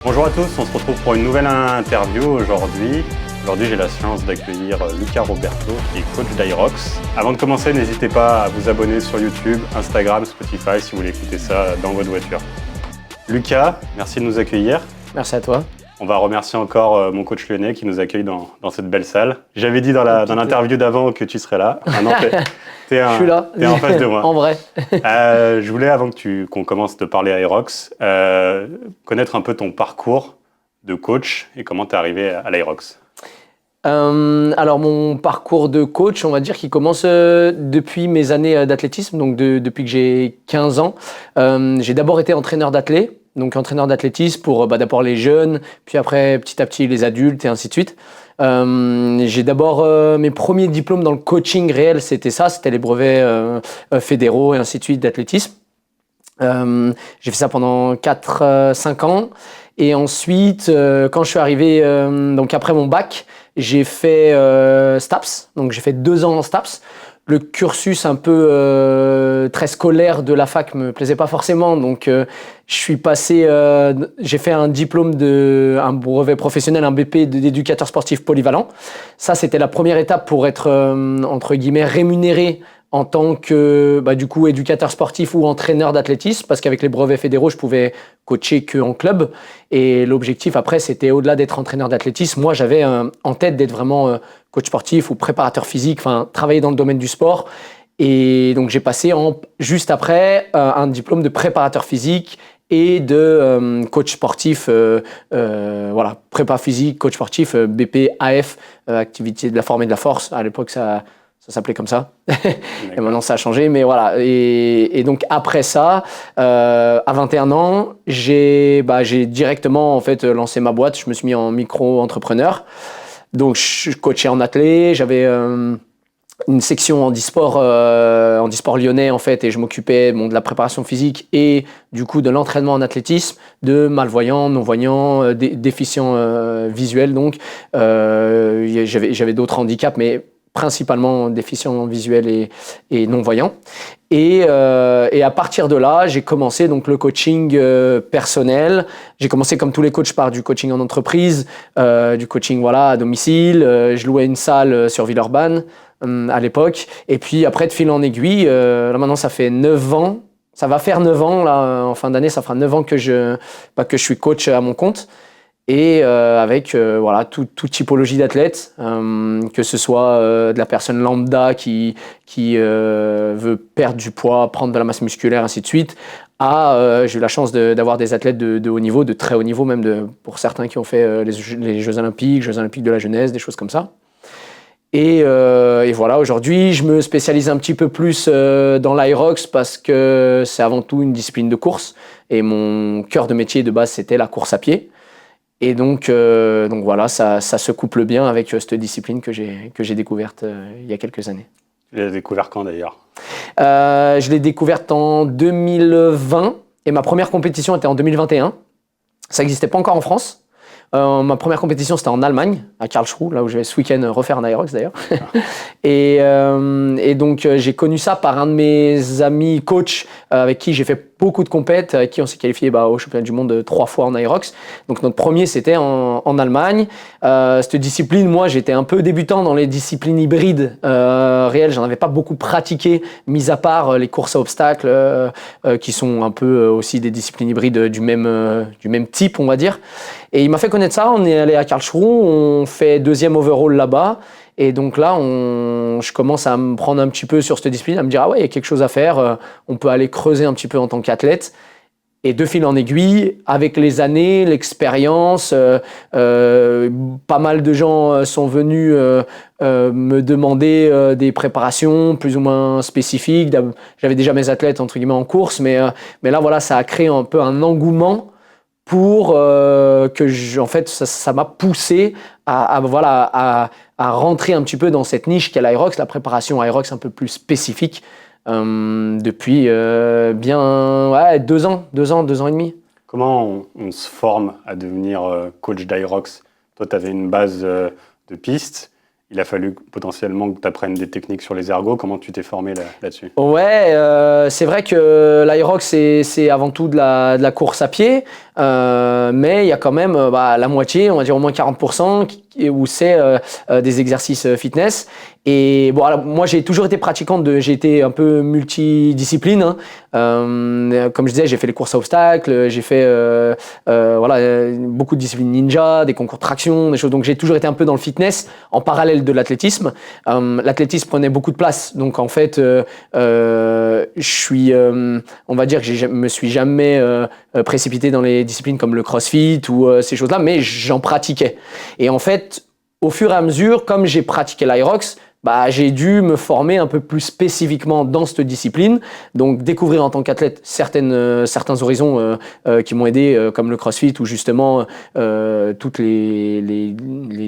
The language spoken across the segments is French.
Bonjour à tous, on se retrouve pour une nouvelle interview aujourd'hui. Aujourd'hui, j'ai la chance d'accueillir Lucas Roberto, qui est coach d'Aerox. Avant de commencer, n'hésitez pas à vous abonner sur YouTube, Instagram, Spotify si vous voulez écouter ça dans votre voiture. Lucas, merci de nous accueillir. Merci à toi. On va remercier encore mon coach lyonnais qui nous accueille dans cette belle salle. J'avais dit dans l'interview d'avant que tu serais là. Maintenant, t'es en face de moi. En vrai. Je voulais, avant qu'on commence de parler à Aerox, connaître un peu ton parcours de coach et comment tu es arrivé à l'Aerox. Alors, mon parcours de coach, on va dire qu'il commence depuis mes années d'athlétisme, donc depuis que j'ai 15 ans. J'ai d'abord été entraîneur d'athlètes. Donc entraîneur d'athlétisme pour d'abord les jeunes, puis après petit à petit les adultes et ainsi de suite. J'ai d'abord mes premiers diplômes dans le coaching réel, c'était les brevets fédéraux et ainsi de suite d'athlétisme. J'ai fait ça pendant 4-5 ans. Et ensuite, quand je suis arrivé, donc après mon bac, j'ai fait STAPS, donc j'ai fait 2 ans en STAPS. Le cursus un peu très scolaire de la fac me plaisait pas forcément, donc je suis passé, j'ai fait un diplôme un brevet professionnel, un BP d'éducateur sportif polyvalent. Ça, c'était la première étape pour être entre guillemets rémunéré en tant que du coup éducateur sportif ou entraîneur d'athlétisme, parce qu'avec les brevets fédéraux, je pouvais coacher que en club. Et l'objectif après, c'était au-delà d'être entraîneur d'athlétisme, moi j'avais en tête d'être vraiment coach sportif ou préparateur physique, enfin travailler dans le domaine du sport. Et donc j'ai passé juste après un diplôme de préparateur physique et de coach sportif, prépa physique, coach sportif, BP, AF, activité de la forme et de la force. À l'époque, ça s'appelait comme ça. Et maintenant, ça a changé. Mais voilà. Et donc, après ça, à 21 ans, j'ai directement en fait, lancé ma boîte. Je me suis mis en micro-entrepreneur. Donc, je coachais en athlée. J'avais une section handisport lyonnais, en fait. Et je m'occupais de la préparation physique et du coup de l'entraînement en athlétisme de malvoyants, non-voyants, déficients visuels. Donc, j'avais d'autres handicaps, mais principalement déficients visuels et non-voyants. Et à partir de là, j'ai commencé donc le coaching personnel. J'ai commencé comme tous les coachs par du coaching en entreprise, du coaching à domicile. Je louais une salle sur Villeurbanne à l'époque. Et puis après, de fil en aiguille, là maintenant ça fait 9 ans. Ça va faire 9 ans, là, en fin d'année, ça fera 9 ans que je suis coach à mon compte. Et avec toute typologie d'athlète, que ce soit de la personne lambda qui veut perdre du poids, prendre de la masse musculaire, ainsi de suite, j'ai eu la chance d'avoir des athlètes de haut niveau, de très haut niveau, même pour certains qui ont fait les Jeux Olympiques de la jeunesse, des choses comme ça. Et voilà, aujourd'hui, je me spécialise un petit peu plus dans l'Aerox parce que c'est avant tout une discipline de course. Et mon cœur de métier de base, c'était la course à pied. Et donc voilà, ça se couple bien avec cette discipline que j'ai découverte il y a quelques années. Tu l'as découvert quand d'ailleurs ? Je l'ai découverte en 2020 et ma première compétition était en 2021. Ça n'existait pas encore en France. Ma première compétition, c'était en Allemagne, à Karlsruhe, là où je vais ce week-end refaire un Aerox d'ailleurs. Et donc, j'ai connu ça par un de mes amis coach avec qui j'ai fait beaucoup de compètes, avec qui on s'est qualifié au championnat du monde 3 fois en Aerox. Donc, notre premier, c'était en Allemagne. Cette discipline, moi, j'étais un peu débutant dans les disciplines hybrides réelles. J'en avais pas beaucoup pratiqué, mis à part les courses à obstacles, qui sont un peu aussi des disciplines hybrides du même type, on va dire. Et il m'a fait connaître ça, on est allé à Karlsruhe, on fait 2e overall là-bas. Et donc là, je commence à me prendre un petit peu sur cette discipline, à me dire, il y a quelque chose à faire, on peut aller creuser un petit peu en tant qu'athlète. Et de fil en aiguille, avec les années, l'expérience, pas mal de gens sont venus me demander des préparations plus ou moins spécifiques. J'avais déjà mes athlètes, entre guillemets, en course, mais là, voilà, ça a créé un peu un engouement pour en fait, ça m'a poussé à rentrer un petit peu dans cette niche qu'est l'Aerox, la préparation Aerox un peu plus spécifique depuis bien 2 ans et demi. Comment on se forme à devenir coach d'Aerox ? Toi, tu avais une base de piste. Il a fallu potentiellement que tu apprennes des techniques sur les ergos. Comment tu t'es formé là-dessus ? Ouais, c'est vrai que l'Aerox, c'est avant tout de la course à pied. mais il y a quand même la moitié, on va dire au moins 40%, où c'est des exercices fitness. Et bon, alors, moi j'ai toujours été pratiquante j'ai été un peu multidiscipline. Hein. Comme je disais, j'ai fait les courses à obstacles, j'ai fait beaucoup de disciplines ninja, des concours de traction, des choses. Donc j'ai toujours été un peu dans le fitness en parallèle de l'athlétisme. L'athlétisme prenait beaucoup de place. Donc en fait, je suis, on va dire que je me suis jamais précipité dans les disciplines comme le crossfit ou ces choses-là, mais j'en pratiquais. Et en fait, au fur et à mesure, comme j'ai pratiqué l'Aerox, j'ai dû me former un peu plus spécifiquement dans cette discipline, donc découvrir en tant qu'athlète certains horizons qui m'ont aidé, comme le crossfit ou justement toutes les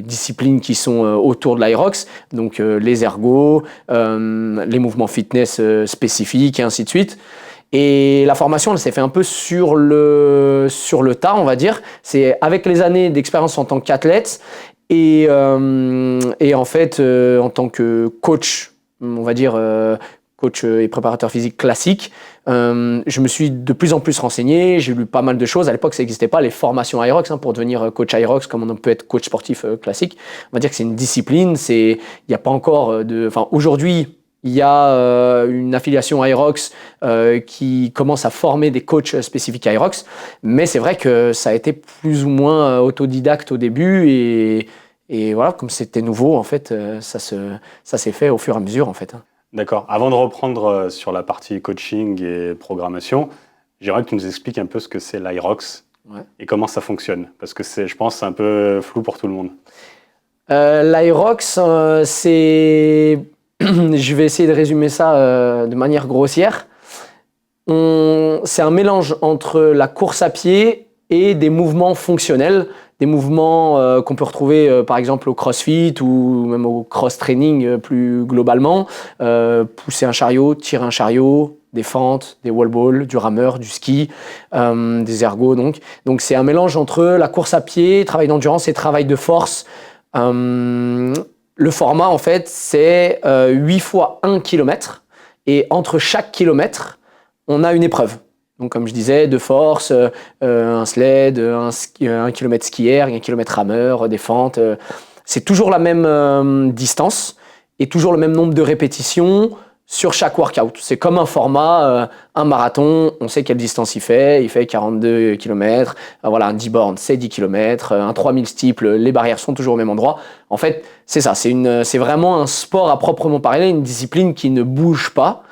disciplines qui sont autour de l'Aerox, donc les ergos, les mouvements fitness spécifiques et ainsi de suite. Et la formation, elle s'est fait un peu sur le tas, on va dire. C'est avec les années d'expérience en tant qu'athlète et en fait, en tant que coach, on va dire coach et préparateur physique classique, je me suis de plus en plus renseigné, j'ai lu pas mal de choses. À l'époque, ça n'existait pas, les formations Aerox, pour devenir coach Aerox, comme on peut être coach sportif classique. On va dire que c'est une discipline, il n'y a pas encore aujourd'hui, il y a une affiliation Aerox qui commence à former des coachs spécifiques Aerox, mais c'est vrai que ça a été plus ou moins autodidacte au début et voilà, comme c'était nouveau, en fait, ça s'est fait au fur et à mesure, en fait. D'accord. Avant de reprendre sur la partie coaching et programmation, j'aimerais que tu nous expliques un peu ce que c'est l'Aerox et comment ça fonctionne, parce que je pense, c'est un peu flou pour tout le monde. L'Aerox, c'est... Je vais essayer de résumer ça de manière grossière. C'est un mélange entre la course à pied et des mouvements fonctionnels, des mouvements qu'on peut retrouver par exemple au crossfit ou même au cross-training plus globalement. Pousser un chariot, tirer un chariot, des fentes, des wall balls, du rameur, du ski, des ergos. Donc c'est un mélange entre la course à pied, travail d'endurance et travail de force. Le format, en fait, c'est 8 fois 1 km. Et entre chaque kilomètre, on a une épreuve. Donc, comme je disais, de force, un sled, un kilomètre skier, un kilomètre rameur, des fentes. C'est toujours la même distance et toujours le même nombre de répétitions sur chaque workout. C'est comme un format, un marathon, on sait quelle distance il fait 42 km, un 10 bornes, c'est 10 km, un 3000 steeple, les barrières sont toujours au même endroit. En fait, c'est ça, c'est vraiment un sport à proprement parler, une discipline qui ne bouge pas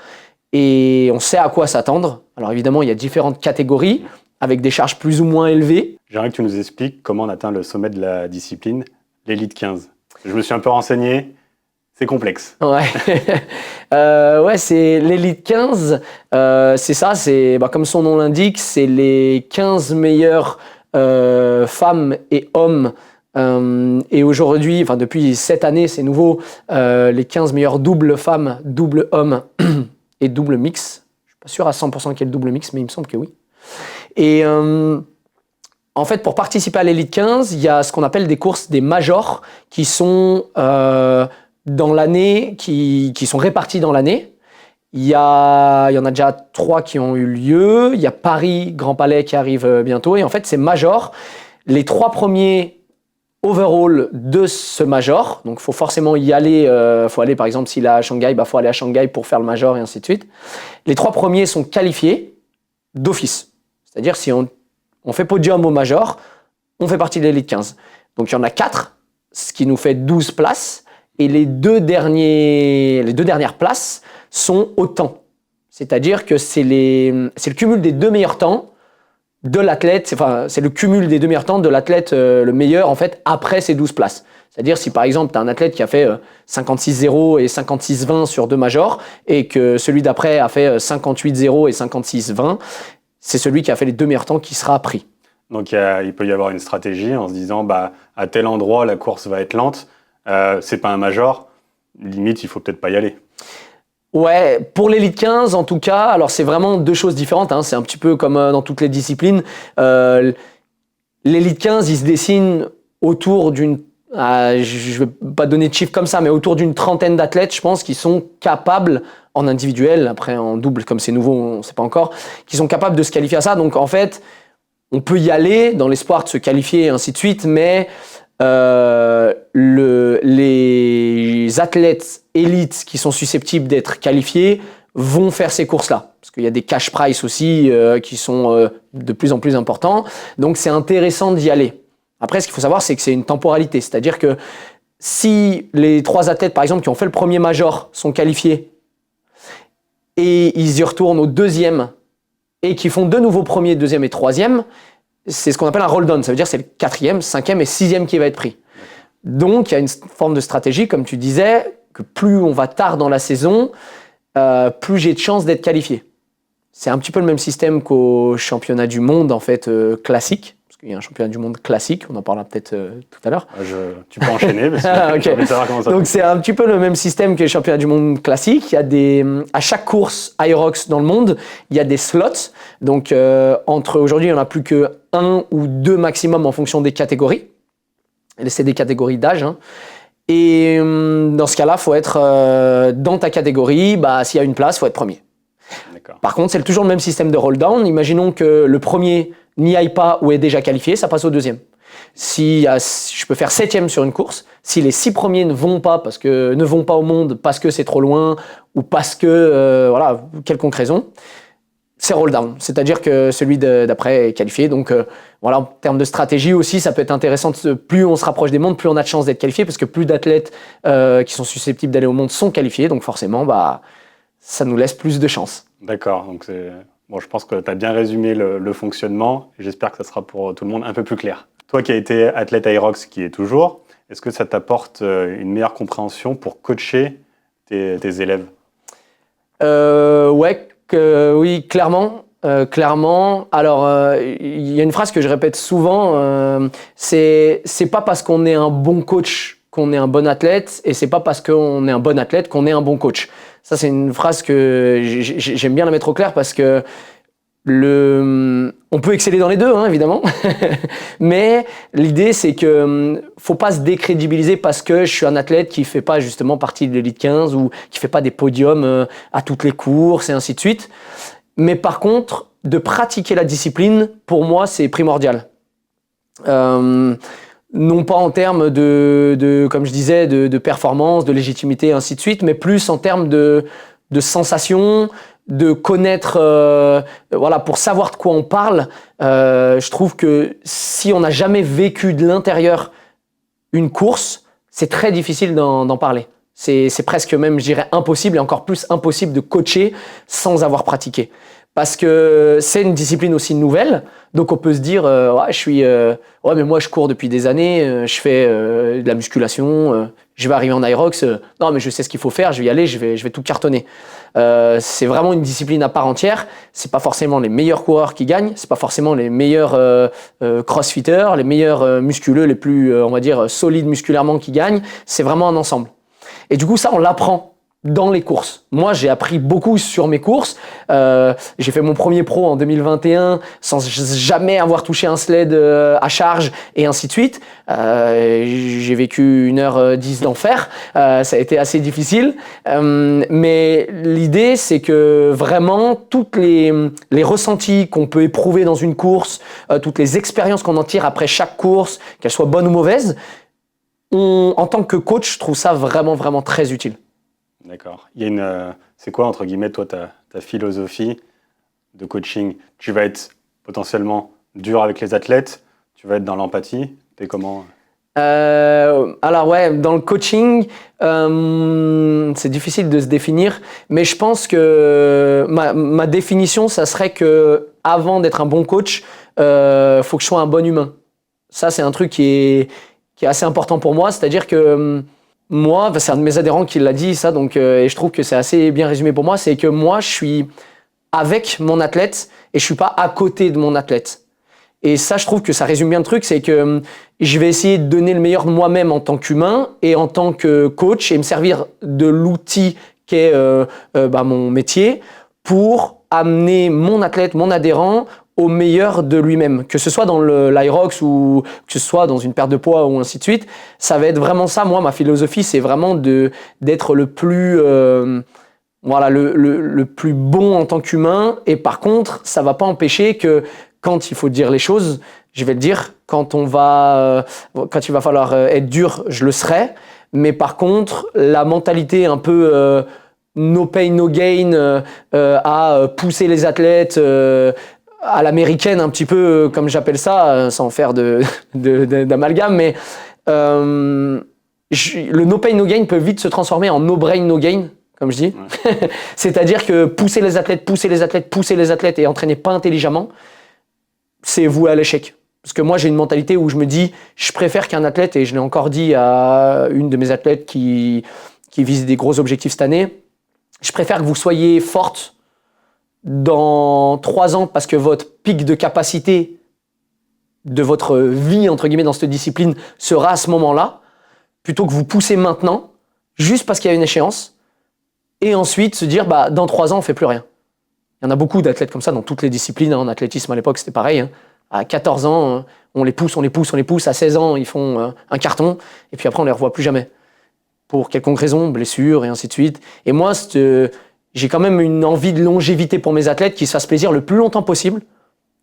et on sait à quoi s'attendre. Alors évidemment, il y a différentes catégories avec des charges plus ou moins élevées. J'aimerais que tu nous expliques comment on atteint le sommet de la discipline, l'élite 15. Je me suis un peu renseigné. C'est complexe. Ouais, c'est l'élite 15. C'est ça, comme son nom l'indique, c'est les 15 meilleures femmes et hommes. Et aujourd'hui, depuis cette année, c'est nouveau, les 15 meilleures doubles femmes, double hommes et double mix. Je suis pas sûr à 100% qu'il y ait le double mix, mais il me semble que oui. Et en fait, pour participer à l'élite 15, il y a ce qu'on appelle des courses, des majors, qui sont dans l'année, qui sont répartis dans l'année. Il y en a déjà 3 qui ont eu lieu. Il y a Paris, Grand Palais qui arrive bientôt. Et en fait, c'est major. Les 3 premiers overall de ce major. Donc, il faut forcément y aller. Faut aller, par exemple, s'il est à Shanghai, faut aller à Shanghai pour faire le major et ainsi de suite. Les 3 premiers sont qualifiés d'office. C'est-à-dire, si on fait podium au major, on fait partie de l'élite 15. Donc, il y en a 4, ce qui nous fait 12 places. Et les deux dernières places sont au temps. C'est-à-dire que c'est le cumul des 2 meilleurs temps de l'athlète. C'est le cumul des 2 meilleurs temps de l'athlète le meilleur, en fait, après ces 12 places. C'est-à-dire si, par exemple, tu as un athlète qui a fait 56-0 et 56-20 sur 2 majors et que celui d'après a fait 58-0 et 56-20, c'est celui qui a fait les 2 meilleurs temps qui sera pris. Donc, il peut y avoir une stratégie en se disant à tel endroit, la course va être lente. C'est pas un major, limite il faut peut-être pas y aller. Ouais, pour l'élite 15 en tout cas, alors c'est vraiment 2 choses différentes, c'est un petit peu comme dans toutes les disciplines. L'élite 15, il se dessine autour d'une, je vais pas donner de chiffres comme ça, mais autour d'une trentaine d'athlètes, je pense, qui sont capables, en individuel, après en double comme c'est nouveau, on sait pas encore, qui sont capables de se qualifier à ça. Donc en fait, on peut y aller dans l'espoir de se qualifier et ainsi de suite, mais les athlètes élites qui sont susceptibles d'être qualifiés vont faire ces courses-là. Parce qu'il y a des cash price aussi qui sont de plus en plus importants. Donc, c'est intéressant d'y aller. Après, ce qu'il faut savoir, c'est que c'est une temporalité. C'est-à-dire que si les 3 athlètes, par exemple, qui ont fait le premier major sont qualifiés et ils y retournent au deuxième et qui font de nouveau premier, deuxième et troisième, c'est ce qu'on appelle un roll-down. Ça veut dire que c'est le 4e, 5e et 6e qui va être pris. Donc, il y a une forme de stratégie, comme tu disais, que plus on va tard dans la saison, plus j'ai de chances d'être qualifié. C'est un petit peu le même système qu'au championnat du monde, en fait, classique. Parce qu'il y a un championnat du monde classique, on en parlera peut-être tout à l'heure. Tu peux enchaîner, parce que j'ai envie de savoir comment ça Donc, c'est un petit peu le même système que le championnat du monde classique. Il y a à chaque course Aerox dans le monde, il y a des slots. Donc, aujourd'hui, il n'y en a plus que 1 ou 2 maximum en fonction des catégories. C'est des catégories d'âge. Hein. Et dans ce cas-là, il faut être dans ta catégorie. S'il y a une place, il faut être premier. D'accord. Par contre, c'est toujours le même système de roll-down. Imaginons que le premier n'y aille pas ou est déjà qualifié, ça passe au deuxième. Si je peux faire 7e sur une course, si les 6 premiers ne vont pas au monde parce que c'est trop loin ou parce que, quelconque raison, c'est roll-down. C'est-à-dire que celui d'après est qualifié. Donc, en termes de stratégie aussi, ça peut être intéressant. Plus on se rapproche des mondes, plus on a de chances d'être qualifié parce que plus d'athlètes qui sont susceptibles d'aller au monde sont qualifiés. Donc, forcément, ça nous laisse plus de chances. D'accord. Donc, je pense que tu as bien résumé le fonctionnement. J'espère que ça sera pour tout le monde un peu plus clair. Toi qui as été athlète Aerox, qui est toujours, est-ce que ça t'apporte une meilleure compréhension pour coacher tes élèves ? Oui, clairement. Alors, il y a une phrase que je répète souvent, c'est pas parce qu'on est un bon coach qu'on est un bon athlète, et c'est pas parce qu'on est un bon athlète qu'on est un bon coach. Ça, c'est une phrase que j'aime bien la mettre au clair parce que on peut exceller dans les deux, hein, évidemment. Mais l'idée, c'est que faut pas se décrédibiliser parce que je suis un athlète qui fait pas justement partie de l'élite 15 ou qui fait pas des podiums à toutes les courses et ainsi de suite. Mais par contre, de pratiquer la discipline, pour moi, c'est primordial. Non pas en termes comme je disais, de performance, de légitimité et ainsi de suite, mais plus en termes de sensations, de connaître, pour savoir de quoi on parle. Je trouve que si on n'a jamais vécu de l'intérieur une course, c'est très difficile d'en parler. C'est presque même, je dirais, impossible, et encore plus impossible de coacher sans avoir pratiqué. Parce que c'est une discipline aussi nouvelle, donc on peut se dire, mais moi je cours depuis des années, je fais de la musculation, je vais arriver en Aerox, non mais je sais ce qu'il faut faire, je vais y aller, je vais tout cartonner. C'est vraiment une discipline à part entière. C'est pas forcément les meilleurs coureurs qui gagnent, c'est pas forcément les meilleurs crossfitters, les meilleurs musculeux, les plus solides musculairement qui gagnent. C'est vraiment un ensemble. Et du coup, ça, on l'apprend dans les courses. Moi, j'ai appris beaucoup sur mes courses. J'ai fait mon premier pro en 2021 sans jamais avoir touché un sled à charge et ainsi de suite. J'ai vécu 1h10 d'enfer. Ça a été assez difficile. Mais l'idée, c'est que vraiment, toutes les ressentis qu'on peut éprouver dans une course, toutes les expériences qu'on en tire après chaque course, qu'elles soient bonnes ou mauvaises, en tant que coach, je trouve ça vraiment, vraiment très utile. D'accord. C'est quoi, entre guillemets, toi, ta philosophie de coaching ? Tu vas être potentiellement dur avec les athlètes, tu vas être dans l'empathie, t'es comment ? Alors dans le coaching, c'est difficile de se définir, mais je pense que ma définition, ça serait que avant d'être un bon coach, faut que je sois un bon humain. Ça, c'est un truc qui est assez important pour moi, c'est-à-dire que moi, c'est un de mes adhérents qui l'a dit, ça, donc, et je trouve que c'est assez bien résumé pour moi, c'est que moi, je suis avec mon athlète et je suis pas à côté de mon athlète. Et ça, je trouve que ça résume bien le truc, c'est que je vais essayer de donner le meilleur de moi-même en tant qu'humain et en tant que coach et me servir de l'outil qu'est mon métier pour amener mon athlète, mon adhérent, au meilleur de lui-même, que ce soit dans l'Aerox ou que ce soit dans une perte de poids ou ainsi de suite. Ça va être vraiment ça. Moi, ma philosophie, c'est vraiment d'être le plus le plus bon en tant qu'humain. Et par contre, ça va pas empêcher que quand il faut dire les choses, je vais le dire. Quand il va falloir être dur, je le serai. Mais par contre, la mentalité un peu no pain, no gain, à pousser les athlètes à l'américaine un petit peu, comme j'appelle ça, sans faire d'amalgame, mais le no pain, no gain peut vite se transformer en no brain, no gain, comme je dis. Ouais. C'est-à-dire que pousser les athlètes et entraîner pas intelligemment, c'est voué à l'échec. Parce que moi, j'ai une mentalité où je me dis, je préfère qu'un athlète, et je l'ai encore dit à une de mes athlètes qui vise des gros objectifs cette année, je préfère que vous soyez forte dans 3 ans parce que votre pic de capacité de votre vie, entre guillemets, dans cette discipline sera à ce moment-là, plutôt que vous poussez maintenant, juste parce qu'il y a une échéance, et ensuite se dire, dans 3 ans, on fait plus rien. Il y en a beaucoup d'athlètes comme ça dans toutes les disciplines. En athlétisme, à l'époque, c'était pareil. À 14 ans, on les pousse. À 16 ans, ils font un carton. Et puis après, on les revoit plus jamais. Pour quelconque raison, blessure et ainsi de suite. Et moi, j'ai quand même une envie de longévité pour mes athlètes qui se fassent plaisir le plus longtemps possible.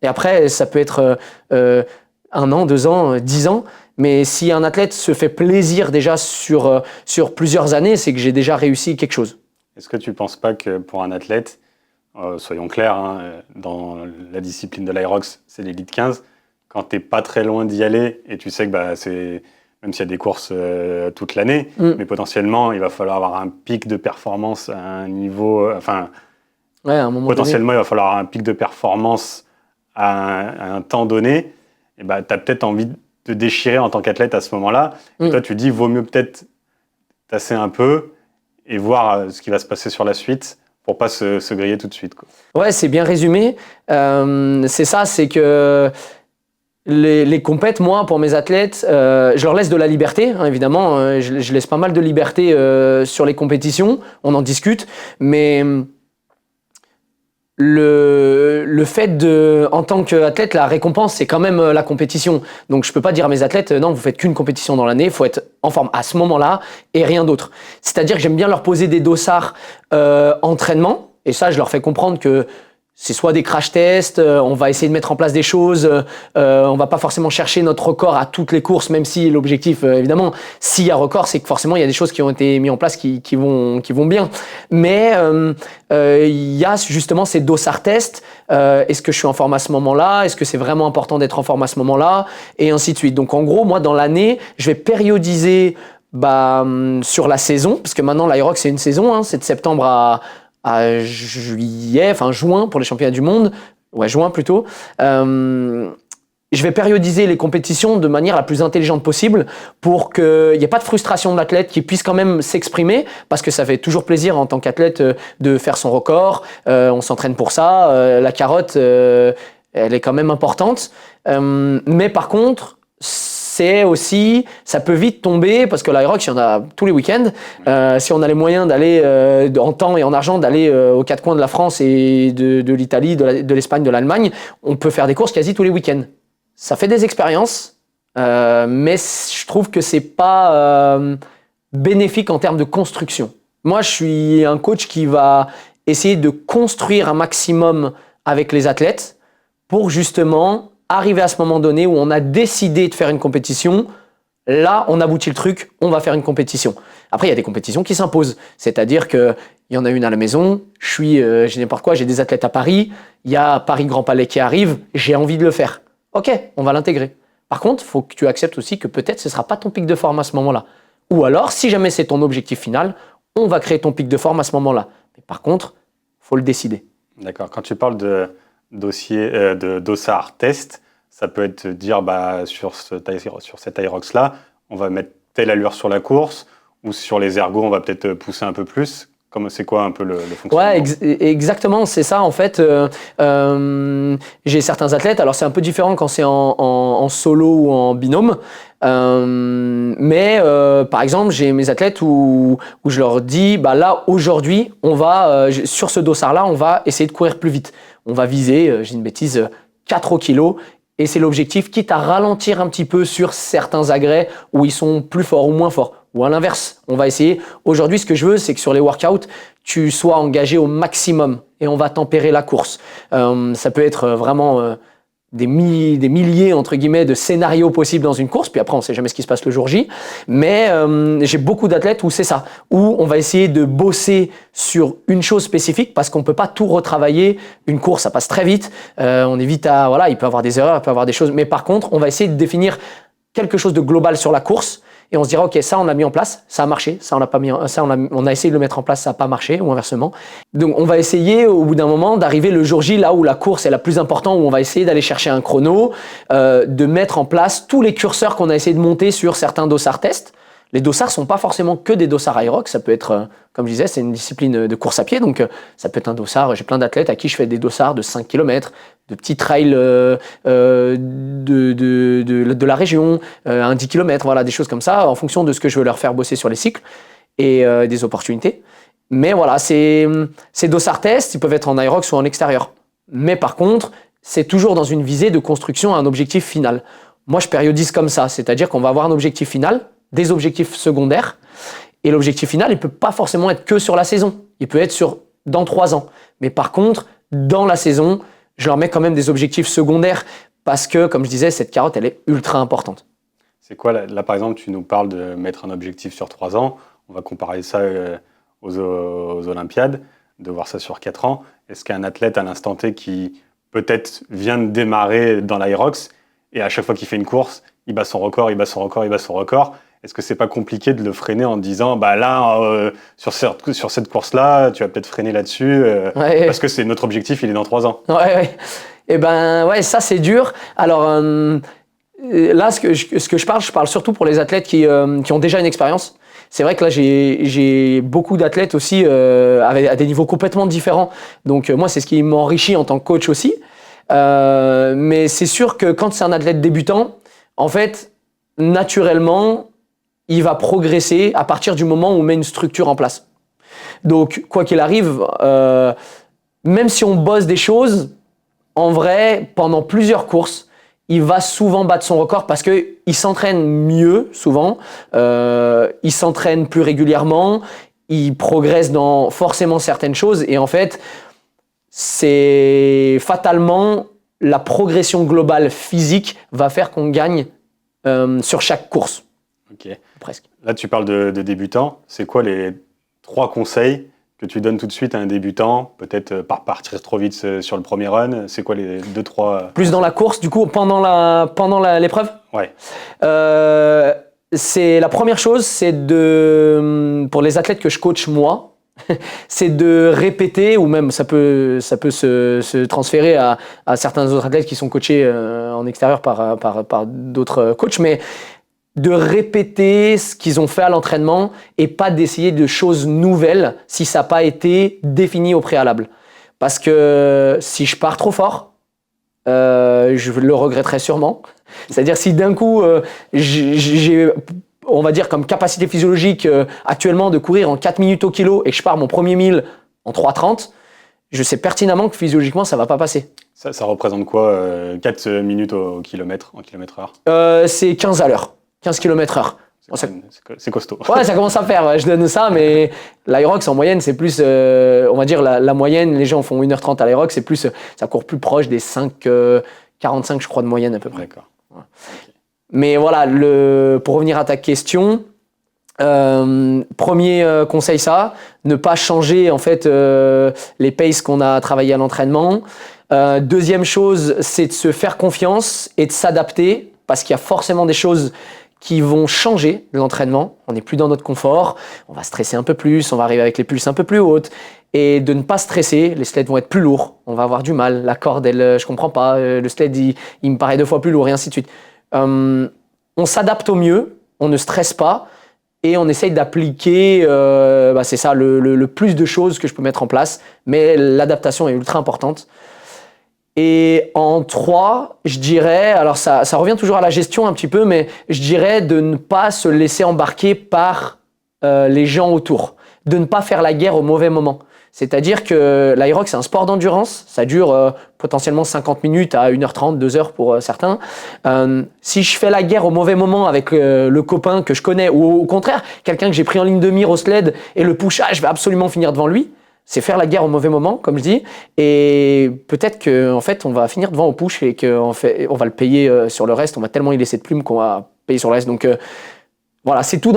Et après, ça peut être 1 an, 2 ans, 10 ans. Mais si un athlète se fait plaisir déjà sur plusieurs années, c'est que j'ai déjà réussi quelque chose. Est-ce que tu ne penses pas que pour un athlète, soyons clairs, dans la discipline de l'Irox, c'est l'élite 15, quand tu n'es pas très loin d'y aller et tu sais que c'est, même s'il y a des courses toute l'année, mais potentiellement, il va falloir avoir un pic de performance à un niveau... à un moment potentiellement, donné. Il va falloir avoir un pic de performance à un temps donné. Et tu as peut-être envie de te déchirer en tant qu'athlète à ce moment-là. Et toi, tu dis, vaut mieux peut-être tasser un peu et voir ce qui va se passer sur la suite pour pas se griller tout de suite, quoi. Ouais, c'est bien résumé. C'est ça, c'est que les compètes, moi, pour mes athlètes, je leur laisse de la liberté, évidemment. Je laisse pas mal de liberté sur les compétitions. On en discute. Mais le fait en tant qu'athlète, la récompense, c'est quand même la compétition. Donc, je peux pas dire à mes athlètes, non, vous faites qu'une compétition dans l'année, il faut être en forme à ce moment-là et rien d'autre. C'est-à-dire que j'aime bien leur poser des dossards entraînement, et ça, je leur fais comprendre que c'est soit des crash tests, on va essayer de mettre en place des choses, on va pas forcément chercher notre record à toutes les courses, même si l'objectif, évidemment, s'il y a record, c'est que forcément il y a des choses qui ont été mises en place qui vont bien. Mais il y a justement ces dossards tests. Est-ce que je suis en forme à ce moment-là? Est-ce que c'est vraiment important d'être en forme à ce moment-là? Et ainsi de suite. Donc en gros, moi dans l'année, je vais périodiser sur la saison, parce que maintenant l'Irox c'est une saison, c'est de septembre à juin pour les championnats du monde. Ouais, juin plutôt. Je vais périodiser les compétitions de manière la plus intelligente possible pour qu'il n'y ait pas de frustration de l'athlète, qui puisse quand même s'exprimer, parce que ça fait toujours plaisir en tant qu'athlète de faire son record. On s'entraîne pour ça. La carotte, elle est quand même importante. Mais par contre, c'est aussi, ça peut vite tomber, parce que l'Irox, il y en a tous les week-ends. Si on a les moyens d'aller, en temps et en argent, d'aller aux 4 coins de la France et de l'Italie, de l'Espagne, de l'Allemagne, on peut faire des courses quasi tous les week-ends. Ça fait des expériences, mais je trouve que c'est pas bénéfique en termes de construction. Moi, je suis un coach qui va essayer de construire un maximum avec les athlètes pour justement arriver à ce moment donné où on a décidé de faire une compétition. Là, on aboutit le truc, on va faire une compétition. Après, il y a des compétitions qui s'imposent. C'est-à-dire qu'il y en a une à la maison, j'ai n'importe quoi, j'ai des athlètes à Paris, il y a Paris Grand Palais qui arrive, j'ai envie de le faire. Ok, on va l'intégrer. Par contre, il faut que tu acceptes aussi que peut-être ce ne sera pas ton pic de forme à ce moment-là. Ou alors, si jamais c'est ton objectif final, on va créer ton pic de forme à ce moment-là. Mais par contre, il faut le décider. D'accord. Quand tu parles de dossard test, ça peut être dire sur cet Irox là, on va mettre telle allure sur la course, ou sur les ergos on va peut-être pousser un peu plus. C'est quoi un peu le fonctionnement? Ouais, exactement, c'est ça en fait. J'ai certains athlètes, alors c'est un peu différent quand c'est en solo ou en binôme, mais par exemple j'ai mes athlètes où je leur dis là aujourd'hui on va sur ce dossard là on va essayer de courir plus vite, on va viser, j'ai une bêtise, 4 au kilo. Et c'est l'objectif, quitte à ralentir un petit peu sur certains agrès où ils sont plus forts ou moins forts. Ou à l'inverse, on va essayer. Aujourd'hui, ce que je veux, c'est que sur les workouts, tu sois engagé au maximum et on va tempérer la course. Ça peut être vraiment des milliers, entre guillemets, de scénarios possibles dans une course. Puis après, on ne sait jamais ce qui se passe le jour J. Mais j'ai beaucoup d'athlètes où c'est ça, où on va essayer de bosser sur une chose spécifique parce qu'on ne peut pas tout retravailler. Une course, ça passe très vite. On évite il peut y avoir des erreurs, il peut y avoir des choses. Mais par contre, on va essayer de définir quelque chose de global sur la course. Et on se dira, OK, ça, on l'a mis en place, ça a marché. Ça, on a essayé de le mettre en place, ça n'a pas marché, ou inversement. Donc, on va essayer, au bout d'un moment, d'arriver le jour J, là où la course est la plus importante, où on va essayer d'aller chercher un chrono, de mettre en place tous les curseurs qu'on a essayé de monter sur certains dossards tests. Les dossards sont pas forcément que des dossards Hyrox. Ça peut être, comme je disais, c'est une discipline de course à pied. Donc, ça peut être un dossard. J'ai plein d'athlètes à qui je fais des dossards de 5 km, de petits trails de la région, un 10 km, voilà, des choses comme ça, en fonction de ce que je veux leur faire bosser sur les cycles et des opportunités. Mais voilà, ces dossards tests, ils peuvent être en Hyrox ou en extérieur. Mais par contre, c'est toujours dans une visée de construction à un objectif final. Moi, je périodise comme ça, c'est-à-dire qu'on va avoir un objectif final, des objectifs secondaires, et l'objectif final, il ne peut pas forcément être que sur la saison. Il peut être dans 3 ans. Mais par contre, dans la saison, je leur mets quand même des objectifs secondaires parce que, comme je disais, cette carotte, elle est ultra importante. C'est quoi, là, par exemple, tu nous parles de mettre un objectif sur 3 ans. On va comparer ça aux Olympiades, de voir ça sur 4 ans. Est-ce qu'un athlète à l'instant T qui peut-être vient de démarrer dans l'Hyrox et à chaque fois qu'il fait une course, il bat son record, il bat son record, il bat son record, est-ce que c'est pas compliqué de le freiner en disant sur cette course-là, tu vas peut-être freiner là-dessus parce que c'est notre objectif, il est dans 3 ans. Ouais. Et ça c'est dur. Alors là, ce que je parle surtout pour les athlètes qui ont déjà une expérience. C'est vrai que là, j'ai beaucoup d'athlètes aussi à des niveaux complètement différents. Donc moi, c'est ce qui m'enrichit en tant que coach aussi. Mais c'est sûr que quand c'est un athlète débutant, en fait, naturellement, il va progresser à partir du moment où on met une structure en place. Donc, quoi qu'il arrive, même si on bosse des choses, en vrai, pendant plusieurs courses, il va souvent battre son record parce qu'il s'entraîne mieux, souvent. Il s'entraîne plus régulièrement. Il progresse dans forcément certaines choses. Et en fait, c'est fatalement la progression globale physique va faire qu'on gagne sur chaque course. Ok. Presque. Là, tu parles de débutants. C'est quoi les 3 conseils que tu donnes tout de suite à un débutant, peut-être pas partir trop vite sur le premier run? C'est quoi les 2-3... Plus dans la course, du coup, pendant l'épreuve? Ouais. C'est la première chose, c'est pour les athlètes que je coach moi, c'est de répéter, ou même ça peut se transférer à certains autres athlètes qui sont coachés en extérieur par d'autres coachs, mais de répéter ce qu'ils ont fait à l'entraînement et pas d'essayer de choses nouvelles si ça n'a pas été défini au préalable. Parce que si je pars trop fort, je le regretterai sûrement. C'est-à-dire si d'un coup, j'ai, on va dire comme capacité physiologique actuellement de courir en 4 minutes au kilo et que je pars mon premier 1000 en 3,30, je sais pertinemment que physiologiquement, ça ne va pas passer. Ça représente quoi 4 minutes au kilomètre, en kilomètre-heure? C'est 15 à l'heure. 15 km/h. C'est costaud. Ouais, ça commence à faire. Ouais, je donne ça, mais l'Hyrox en moyenne, c'est plus, on va dire la moyenne. Les gens font 1h30 à l'Hyrox, c'est plus, ça court plus proche des 5,45 je crois de moyenne à peu près. D'accord. Ouais. Okay. Mais voilà, pour revenir à ta question, premier conseil ne pas changer en fait les paces qu'on a travaillé à l'entraînement. Deuxième chose, c'est de se faire confiance et de s'adapter parce qu'il y a forcément des choses qui vont changer de l'entraînement. On n'est plus dans notre confort, on va stresser un peu plus, on va arriver avec les pulses un peu plus hautes. Et de ne pas stresser, les sleds vont être plus lourds, on va avoir du mal, la corde, je comprends pas, le sled, il me paraît 2 fois plus lourd, et ainsi de suite. On s'adapte au mieux, on ne stresse pas, et on essaye d'appliquer, c'est ça, le plus de choses que je peux mettre en place, mais l'adaptation est ultra importante. Et en 3, je dirais, alors ça revient toujours à la gestion un petit peu, mais je dirais de ne pas se laisser embarquer par les gens autour, de ne pas faire la guerre au mauvais moment. C'est-à-dire que l'Hyrox, c'est un sport d'endurance, ça dure potentiellement 50 minutes à 1h30, 2h pour certains. Si je fais la guerre au mauvais moment avec le copain que je connais, ou au contraire, quelqu'un que j'ai pris en ligne de mire au sled et le push, je vais absolument finir devant lui, C'est faire la guerre au mauvais moment, comme je dis. Et peut-être qu'en fait, on va finir devant au push et qu'on on va le payer sur le reste. On va tellement y laisser de plumes qu'on va payer sur le reste. Donc voilà, c'est tout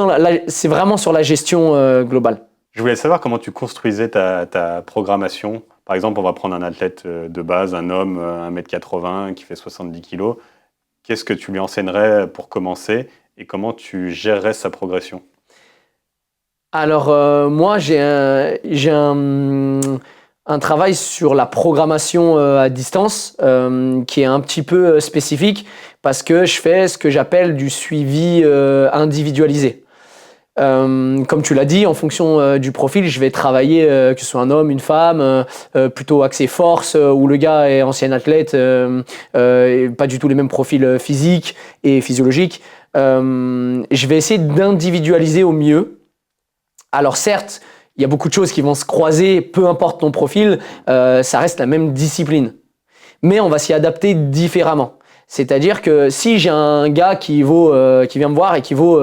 c'est vraiment sur la gestion globale. Je voulais savoir comment tu construisais ta programmation. Par exemple, on va prendre un athlète de base, un homme 1m80 qui fait 70 kg. Qu'est-ce que tu lui enseignerais pour commencer et comment tu gérerais sa progression? Alors, moi, j'ai un travail sur la programmation à distance qui est un petit peu spécifique parce que je fais ce que j'appelle du suivi individualisé. Comme tu l'as dit, en fonction du profil, je vais travailler, que ce soit un homme, une femme, plutôt axé force, où le gars est ancien athlète, et pas du tout les mêmes profils physiques et physiologiques. Je vais essayer d'individualiser au mieux. Alors certes, il y a beaucoup de choses qui vont se croiser, peu importe ton profil, ça reste la même discipline. Mais on va s'y adapter différemment. C'est-à-dire que si j'ai un gars qui vient me voir et qui vaut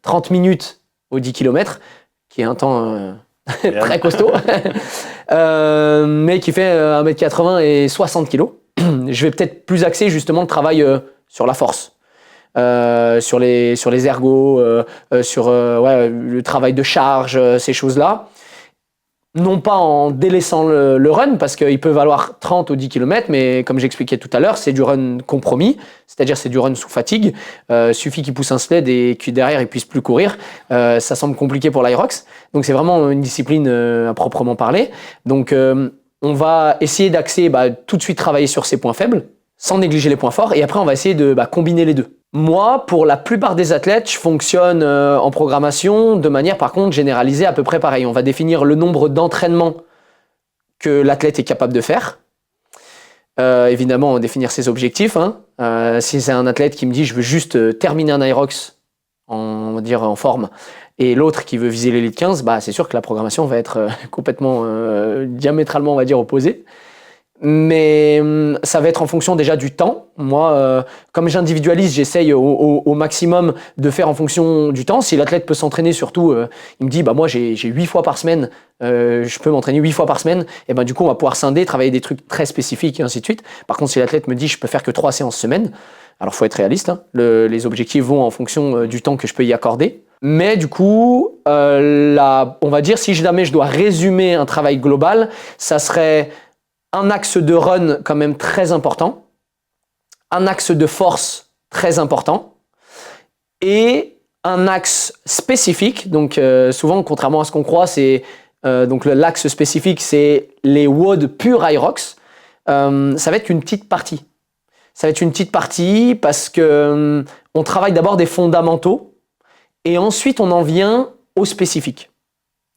30 minutes au 10 km, qui est un temps très costaud, mais qui fait 1m80 et 60 kg, je vais peut-être plus axer justement le travail sur la force. Sur les ergos, sur le travail de charge, ces choses-là. Non pas en délaissant le run, parce qu'il peut valoir 30 ou 10 km, mais comme j'expliquais tout à l'heure, c'est du run compromis, c'est-à-dire c'est du run sous fatigue. Suffit qu'il pousse un sled et que derrière il puisse plus courir. Ça semble compliqué pour l'Aerox. Donc c'est vraiment une discipline à proprement parler. Donc on va essayer d'axer, tout de suite travailler sur ses points faibles, sans négliger les points forts, et après on va essayer de combiner les deux. Moi, pour la plupart des athlètes, je fonctionne en programmation de manière par contre généralisée à peu près pareil. On va définir le nombre d'entraînements que l'athlète est capable de faire. Évidemment, définir ses objectifs. Si c'est un athlète qui me dit je veux juste terminer un Aerox en forme, et l'autre qui veut viser l'élite 15, c'est sûr que la programmation va être complètement diamétralement, on va dire, opposée. Mais ça va être en fonction déjà du temps. Moi, comme j'individualise, j'essaye au maximum de faire en fonction du temps. Si l'athlète peut s'entraîner, surtout, il me dit moi j'ai 8 fois par semaine, je peux m'entraîner 8 fois par semaine, et du coup on va pouvoir scinder, travailler des trucs très spécifiques et ainsi de suite. Par contre, si l'athlète me dit je peux faire que 3 séances semaine, alors faut être réaliste, les objectifs vont en fonction du temps que je peux y accorder. Mais du coup, on va dire, si jamais je dois résumer un travail global, ça serait un axe de run quand même très important, un axe de force très important et un axe spécifique. Donc souvent, contrairement à ce qu'on croit, c'est donc l'axe spécifique, c'est les WOD pur Aerox. Ça va être une petite partie. Ça va être une petite partie parce que on travaille d'abord des fondamentaux et ensuite on en vient aux spécifiques.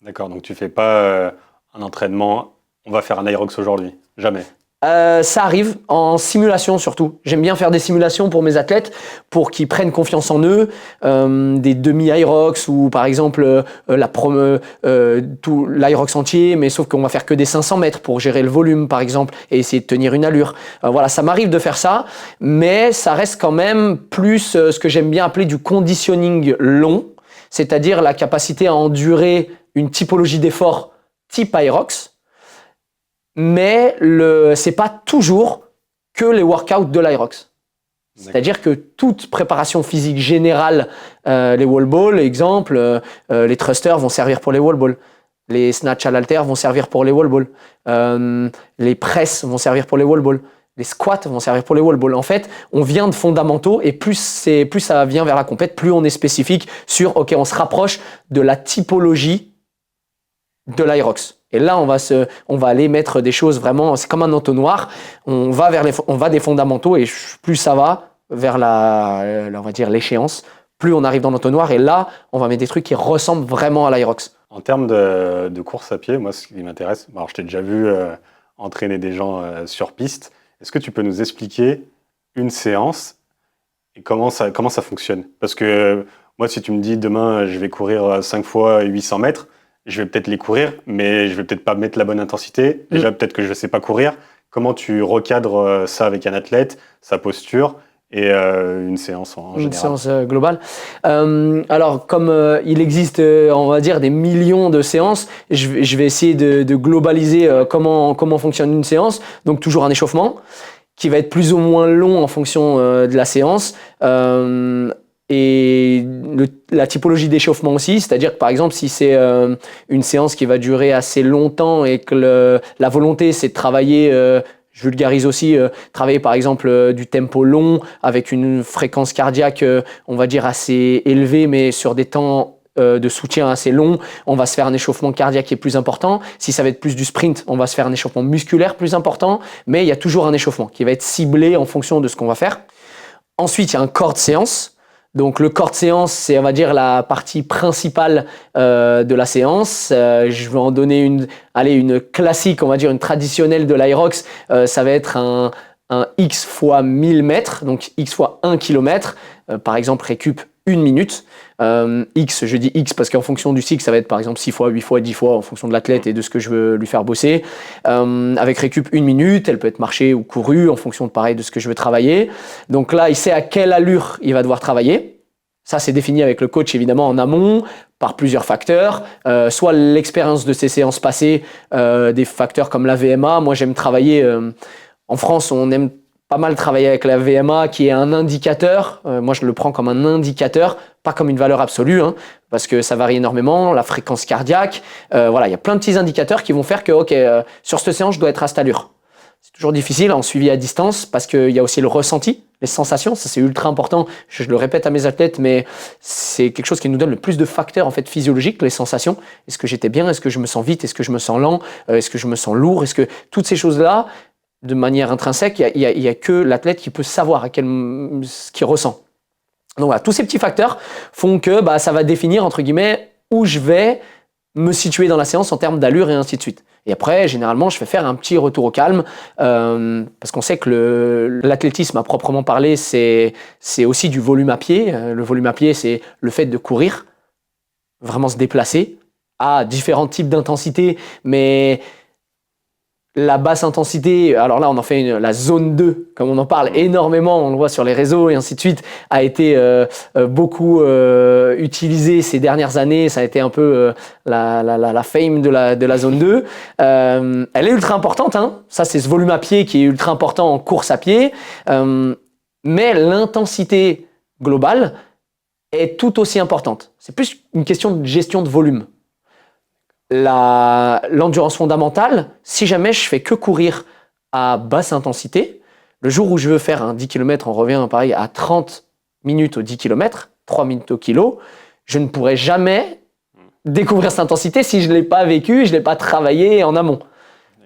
D'accord, donc tu fais pas un entraînement, on va faire un Aerox aujourd'hui, jamais. Ça arrive en simulation surtout. J'aime bien faire des simulations pour mes athlètes pour qu'ils prennent confiance en eux, des demi-Aerox ou par exemple tout l'Aerox entier, mais sauf qu'on va faire que des 500 mètres pour gérer le volume par exemple et essayer de tenir une allure. Voilà, ça m'arrive de faire ça, mais ça reste quand même plus ce que j'aime bien appeler du conditioning long, c'est-à-dire la capacité à endurer une typologie d'effort type Aerox. Mais c'est pas toujours que les workouts de l'Aerox. C'est-à-dire que toute préparation physique générale, les wall balls, exemple, les thrusters vont servir pour les wall balls, les snatch à l'haltère vont servir pour les wall balls, les presses vont servir pour les wall balls, les squats vont servir pour les wall balls. En fait, on vient de fondamentaux et plus ça vient vers la compète, plus on est spécifique sur on se rapproche de la typologie de l'Aerox. Et là, on va aller mettre des choses vraiment, c'est comme un entonnoir. On va des fondamentaux et plus ça va vers on va dire l'échéance, plus on arrive dans l'entonnoir et là, on va mettre des trucs qui ressemblent vraiment à l'Aerox. En termes de course à pied, moi, ce qui m'intéresse, alors je t'ai déjà vu entraîner des gens sur piste. Est-ce que tu peux nous expliquer une séance et comment ça fonctionne? Parce que moi, si tu me dis demain, je vais courir 5 fois 800 mètres, je vais peut-être les courir, mais je vais peut-être pas mettre la bonne intensité. Déjà, peut-être que je ne sais pas courir. Comment tu recadres ça avec un athlète, sa posture, et une séance en général? Une séance globale. Alors, comme il existe, on va dire, des millions de séances, je vais essayer de globaliser comment fonctionne une séance. Donc, toujours un échauffement qui va être plus ou moins long en fonction de la séance. Et la typologie d'échauffement aussi, c'est-à-dire que par exemple, si c'est une séance qui va durer assez longtemps et que la volonté, c'est de travailler... je vulgarise aussi, travailler par exemple du tempo long avec une fréquence cardiaque, on va dire assez élevée, mais sur des temps de soutien assez longs, on va se faire un échauffement cardiaque qui est plus important. Si ça va être plus du sprint, on va se faire un échauffement musculaire plus important, mais il y a toujours un échauffement qui va être ciblé en fonction de ce qu'on va faire. Ensuite, il y a un corps de séance. Donc le corps de séance, c'est on va dire la partie principale de la séance. Je vais en donner une classique, on va dire une traditionnelle de l'Aerox. Ça va être un X fois 1000 mètres, donc X fois 1 km. Par exemple, récup 1 minute. X, je dis X parce qu'en fonction du cycle, ça va être par exemple 6 fois, 8 fois, 10 fois en fonction de l'athlète et de ce que je veux lui faire bosser. Avec récup 1 minute, elle peut être marchée ou courue en fonction de ce que je veux travailler. Donc là, il sait à quelle allure il va devoir travailler. Ça, c'est défini avec le coach évidemment en amont par plusieurs facteurs. Soit l'expérience de ses séances passées, des facteurs comme la VMA. Moi, j'aime travailler... en France, on aime pas mal travailler avec la VMA qui est un indicateur. Moi, je le prends comme un indicateur, pas comme une valeur absolue, hein, parce que ça varie énormément. La fréquence cardiaque, voilà, il y a plein de petits indicateurs qui vont faire que, sur cette séance, je dois être à cette allure. C'est toujours difficile en suivi à distance parce qu'il y a aussi le ressenti, les sensations. Ça, c'est ultra important. Je le répète à mes athlètes, mais c'est quelque chose qui nous donne le plus de facteurs en fait physiologiques, les sensations. Est-ce que j'étais bien? Est-ce que je me sens vite? Est-ce que je me sens lent? Est-ce que je me sens lourd? Est-ce que toutes ces choses-là, de manière intrinsèque, il y a que l'athlète qui peut savoir ce qu'il ressent. Donc voilà, tous ces petits facteurs font que ça va définir, entre guillemets, où je vais me situer dans la séance en termes d'allure et ainsi de suite. Et après, généralement, je fais faire un petit retour au calme parce qu'on sait que l'athlétisme à proprement parler, c'est aussi du volume à pied. Le volume à pied, c'est le fait de courir, vraiment se déplacer à différents types d'intensité, mais... La basse intensité, alors là on en fait la zone 2, comme on en parle énormément, on le voit sur les réseaux et ainsi de suite, a été beaucoup utilisée ces dernières années, ça a été un peu la fame de la zone 2. Elle est ultra importante, hein. Ça c'est ce volume à pied qui est ultra important en course à pied, mais l'intensité globale est tout aussi importante. C'est plus une question de gestion de volume. L'endurance fondamentale, si jamais je fais que courir à basse intensité, le jour où je veux faire un 10 km, on revient pareil à 30 minutes au 10 km, 3 minutes au kilo, je ne pourrai jamais découvrir cette intensité si je ne l'ai pas vécu, je ne l'ai pas travaillé en amont.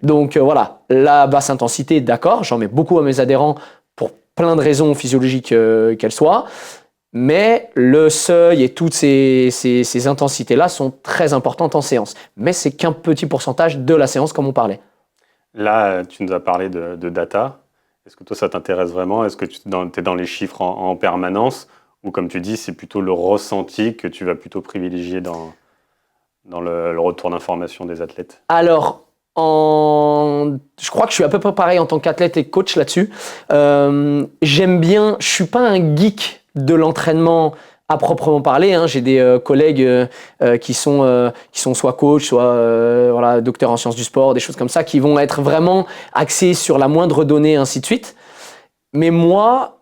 Donc voilà, la basse intensité, d'accord, j'en mets beaucoup à mes adhérents pour plein de raisons physiologiques qu'elles soient. Mais le seuil et toutes ces intensités-là sont très importantes en séance. Mais c'est qu'un petit pourcentage de la séance, comme on parlait. Là, tu nous as parlé de data. Est-ce que toi, ça t'intéresse vraiment? Est-ce que tu es dans les chiffres en permanence? Ou comme tu dis, c'est plutôt le ressenti que tu vas plutôt privilégier dans le retour d'information des athlètes? Alors, je crois que je suis à peu près pareil en tant qu'athlète et coach là-dessus. J'aime bien, je suis pas un geek de l'entraînement à proprement parler, hein. J'ai des collègues qui sont soit coach, soit docteurs en sciences du sport, des choses comme ça, qui vont être vraiment axés sur la moindre donnée, ainsi de suite. Mais moi,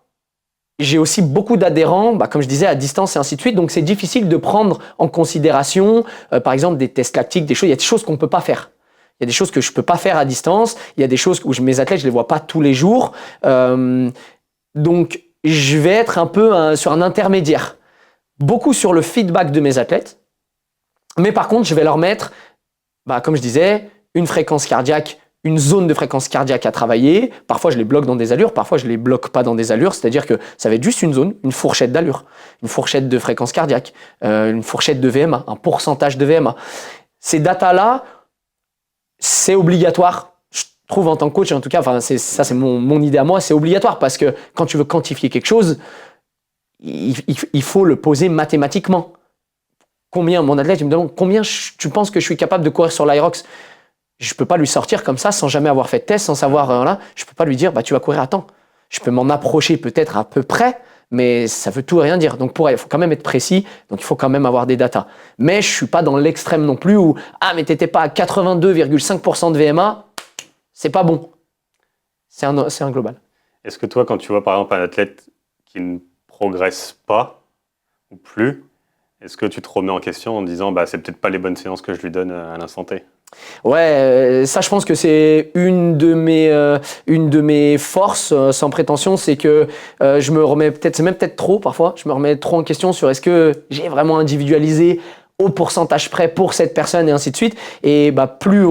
j'ai aussi beaucoup d'adhérents, comme je disais, à distance et ainsi de suite. Donc, c'est difficile de prendre en considération, par exemple, des tests lactiques, des choses. Il y a des choses qu'on ne peut pas faire. Il y a des choses que je ne peux pas faire à distance. Il y a des choses où mes athlètes, je ne les vois pas tous les jours. Donc, je vais être un peu sur un intermédiaire. Beaucoup sur le feedback de mes athlètes. Mais par contre, je vais leur mettre, comme je disais, une fréquence cardiaque, une zone de fréquence cardiaque à travailler. Parfois, je les bloque dans des allures. Parfois, je les bloque pas dans des allures. C'est-à-dire que ça va être juste une zone, une fourchette d'allure, une fourchette de fréquence cardiaque, une fourchette de VMA, un pourcentage de VMA. Ces datas-là, c'est obligatoire. Je trouve en tant que coach, en tout cas, c'est mon idée à moi, c'est obligatoire parce que quand tu veux quantifier quelque chose, il faut le poser mathématiquement. Mon athlète, il me demande combien tu penses que je suis capable de courir sur l'Aerox? Je peux pas lui sortir comme ça sans jamais avoir fait de test, sans savoir, je peux pas lui dire, tu vas courir à temps. je peux m'en approcher peut-être à peu près, mais ça veut tout et rien dire. Donc il faut quand même être précis, donc il faut quand même avoir des datas. Mais je suis pas dans l'extrême non plus où mais t'étais pas à 82,5% de VMA, c'est pas bon. C'est un global. Est-ce que toi, quand tu vois par exemple un athlète qui ne progresse pas ou plus, est-ce que tu te remets en question en disant c'est peut-être pas les bonnes séances que je lui donne à l'instant T? Ouais, ça je pense que c'est une de mes forces, sans prétention, c'est que je me remets peut-être, c'est même peut-être trop parfois, je me remets trop en question sur est-ce que j'ai vraiment individualisé au pourcentage près pour cette personne et ainsi de suite. Et plus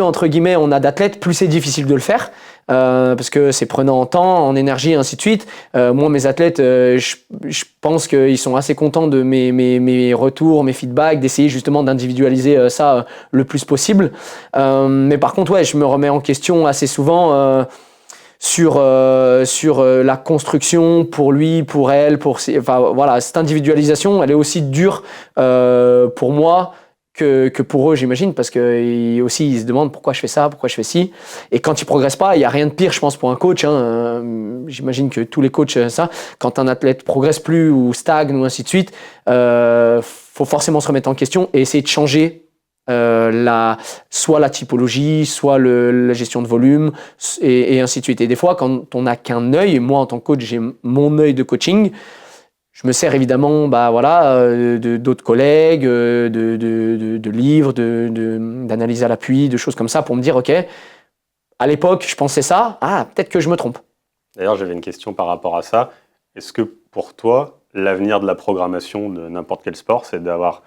entre guillemets on a d'athlètes, plus c'est difficile de le faire. Parce que c'est prenant en temps, en énergie, et ainsi de suite. Moi, mes athlètes, je pense qu'ils sont assez contents de mes retours, mes feedbacks, d'essayer justement d'individualiser ça le plus possible. Mais par contre, ouais, je me remets en question assez souvent sur la construction pour lui, pour elle, voilà, cette individualisation, elle est aussi dure pour moi que pour eux, j'imagine, parce que aussi ils se demandent pourquoi je fais ça, pourquoi je fais ci. Et quand ils progressent pas, il y a rien de pire, je pense, pour un coach. J'imagine que tous les coachs ça. Quand un athlète progresse plus ou stagne ou ainsi de suite, faut forcément se remettre en question et essayer de changer soit la typologie, soit la gestion de volume et ainsi de suite. Et des fois, quand on n'a qu'un œil, moi en tant que coach, j'ai mon œil de coaching. Je me sers évidemment d'autres collègues, de livres, d'analyses à l'appui, de choses comme ça pour me dire, OK, à l'époque, je pensais ça, peut-être que je me trompe. D'ailleurs, j'avais une question par rapport à ça. Est-ce que pour toi, l'avenir de la programmation de n'importe quel sport, c'est d'avoir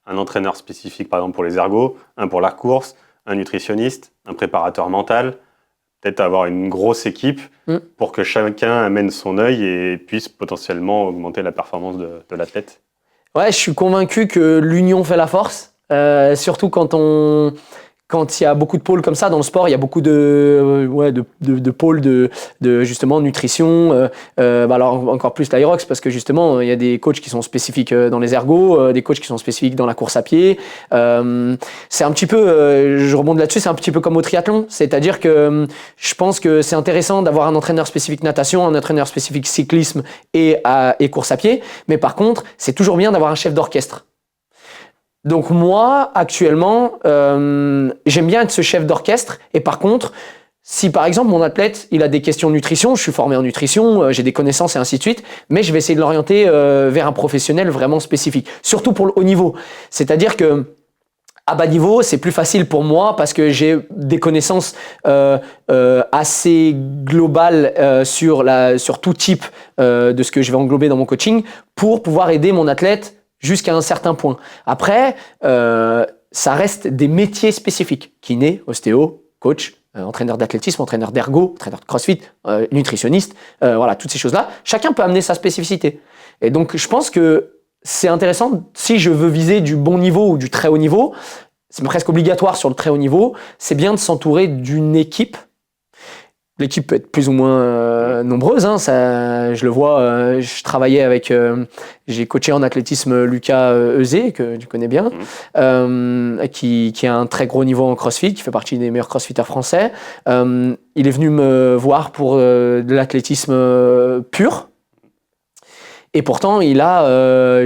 un entraîneur spécifique, par exemple pour les ergos, un pour la course, un nutritionniste, un préparateur mental, peut-être avoir une grosse équipe pour que chacun amène son œil et puisse potentiellement augmenter la performance de l'athlète? Ouais, je suis convaincu que l'union fait la force, surtout quand il y a beaucoup de pôles comme ça dans le sport, il y a beaucoup de pôles de justement nutrition. Alors encore plus l'Aerox parce que justement il y a des coachs qui sont spécifiques dans les ergos, des coachs qui sont spécifiques dans la course à pied. C'est un petit peu, je rebondis là-dessus, c'est un petit peu comme au triathlon, c'est-à-dire que je pense que c'est intéressant d'avoir un entraîneur spécifique natation, un entraîneur spécifique cyclisme et course à pied, mais par contre c'est toujours bien d'avoir un chef d'orchestre. Donc moi, actuellement, j'aime bien être ce chef d'orchestre. Et par contre, si par exemple mon athlète, il a des questions de nutrition, je suis formé en nutrition, j'ai des connaissances et ainsi de suite, mais je vais essayer de l'orienter vers un professionnel vraiment spécifique. Surtout pour le haut niveau. C'est-à-dire que à bas niveau, c'est plus facile pour moi parce que j'ai des connaissances assez globales sur tout type de ce que je vais englober dans mon coaching pour pouvoir aider mon athlète jusqu'à un certain point. Après, ça reste des métiers spécifiques. Kiné, ostéo, coach, entraîneur d'athlétisme, entraîneur d'ergo, entraîneur de crossfit, nutritionniste, voilà, toutes ces choses-là. Chacun peut amener sa spécificité. Et donc, je pense que c'est intéressant, si je veux viser du bon niveau ou du très haut niveau, c'est presque obligatoire sur le très haut niveau, c'est bien de s'entourer d'une équipe. L'équipe peut être plus ou moins nombreuse, ça, je le vois. Je travaillais j'ai coaché en athlétisme Lucas Euzé, que tu connais bien, qui a un très gros niveau en CrossFit, qui fait partie des meilleurs CrossFitters français. Il est venu me voir pour de l'athlétisme pur. Et pourtant, il a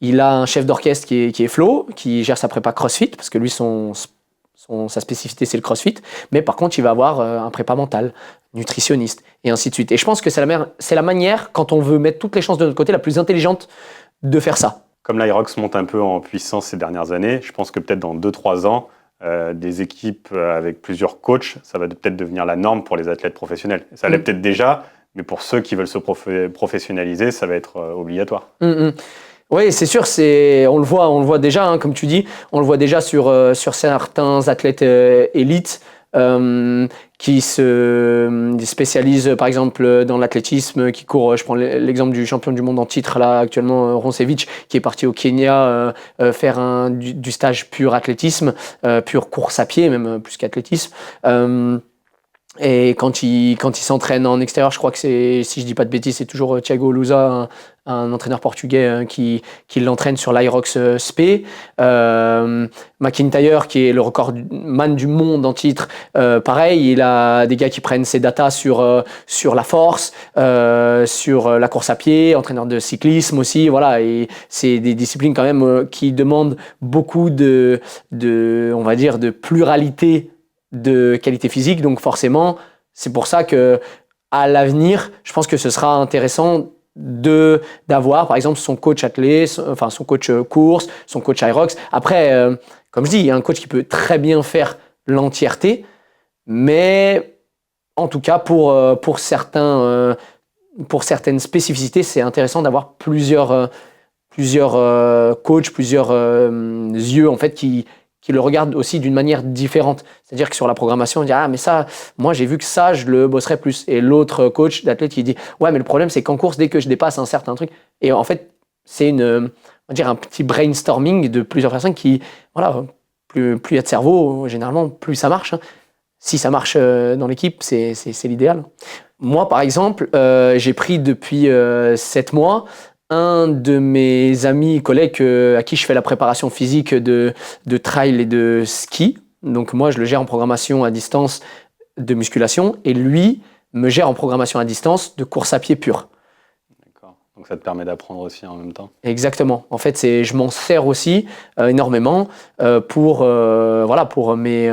il a un chef d'orchestre qui est Flo, qui gère sa prépa CrossFit, parce que lui, sa spécificité, c'est le CrossFit. Mais par contre, il va avoir un prépa mental, nutritionniste, et ainsi de suite. Et je pense que c'est la manière, quand on veut mettre toutes les chances de notre côté, la plus intelligente de faire ça. Comme l'Aerox monte un peu en puissance ces dernières années, je pense que peut-être dans 2-3 ans, des équipes avec plusieurs coachs, ça va peut-être devenir la norme pour les athlètes professionnels. Ça l'est peut-être déjà, mais pour ceux qui veulent se professionnaliser, ça va être obligatoire. Oui, c'est sûr, on le voit déjà, comme tu dis, on le voit déjà sur certains athlètes élites qui se spécialisent, par exemple, dans l'athlétisme, qui courent. Je prends l'exemple du champion du monde en titre là actuellement, Roncevic, qui est parti au Kenya faire du stage pur athlétisme, pur course à pied, même plus qu'athlétisme. Et quand il s'entraîne en extérieur, je crois que c'est, si je dis pas de bêtises, c'est toujours Thiago Louza, un entraîneur portugais qui l'entraîne sur l'Irox SP. McIntyre, qui est le recordman du monde en titre, pareil, il a des gars qui prennent ses datas sur la force, sur la course à pied, entraîneur de cyclisme aussi, voilà. Et c'est des disciplines quand même qui demandent beaucoup on va dire, de pluralité de qualité physique, donc forcément, c'est pour ça que à l'avenir, je pense que ce sera intéressant d'avoir, par exemple, son coach athlète, son coach course, son coach Irox. Après, comme je dis, il y a un coach qui peut très bien faire l'entièreté, mais en tout cas, pour certaines spécificités, c'est intéressant d'avoir plusieurs coachs, plusieurs yeux en fait qui le regardent aussi d'une manière différente. C'est-à-dire que sur la programmation, on dit « Ah, mais ça, moi, j'ai vu que ça, je le bosserais plus. » Et l'autre coach d'athlète qui dit « Ouais, mais le problème, c'est qu'en course, dès que je dépasse un certain truc… » Et en fait, c'est on va dire un petit brainstorming de plusieurs personnes qui… Voilà, plus il y a de cerveau, généralement, plus ça marche. Hein. Si ça marche dans l'équipe, c'est l'idéal. Moi, par exemple, j'ai pris depuis 7 mois un de mes amis, collègues à qui je fais la préparation physique de trail et de ski. Donc moi, je le gère en programmation à distance de musculation et lui me gère en programmation à distance de course à pied pure. D'accord. Donc ça te permet d'apprendre aussi en même temps. Exactement. En fait, je m'en sers aussi énormément pour mes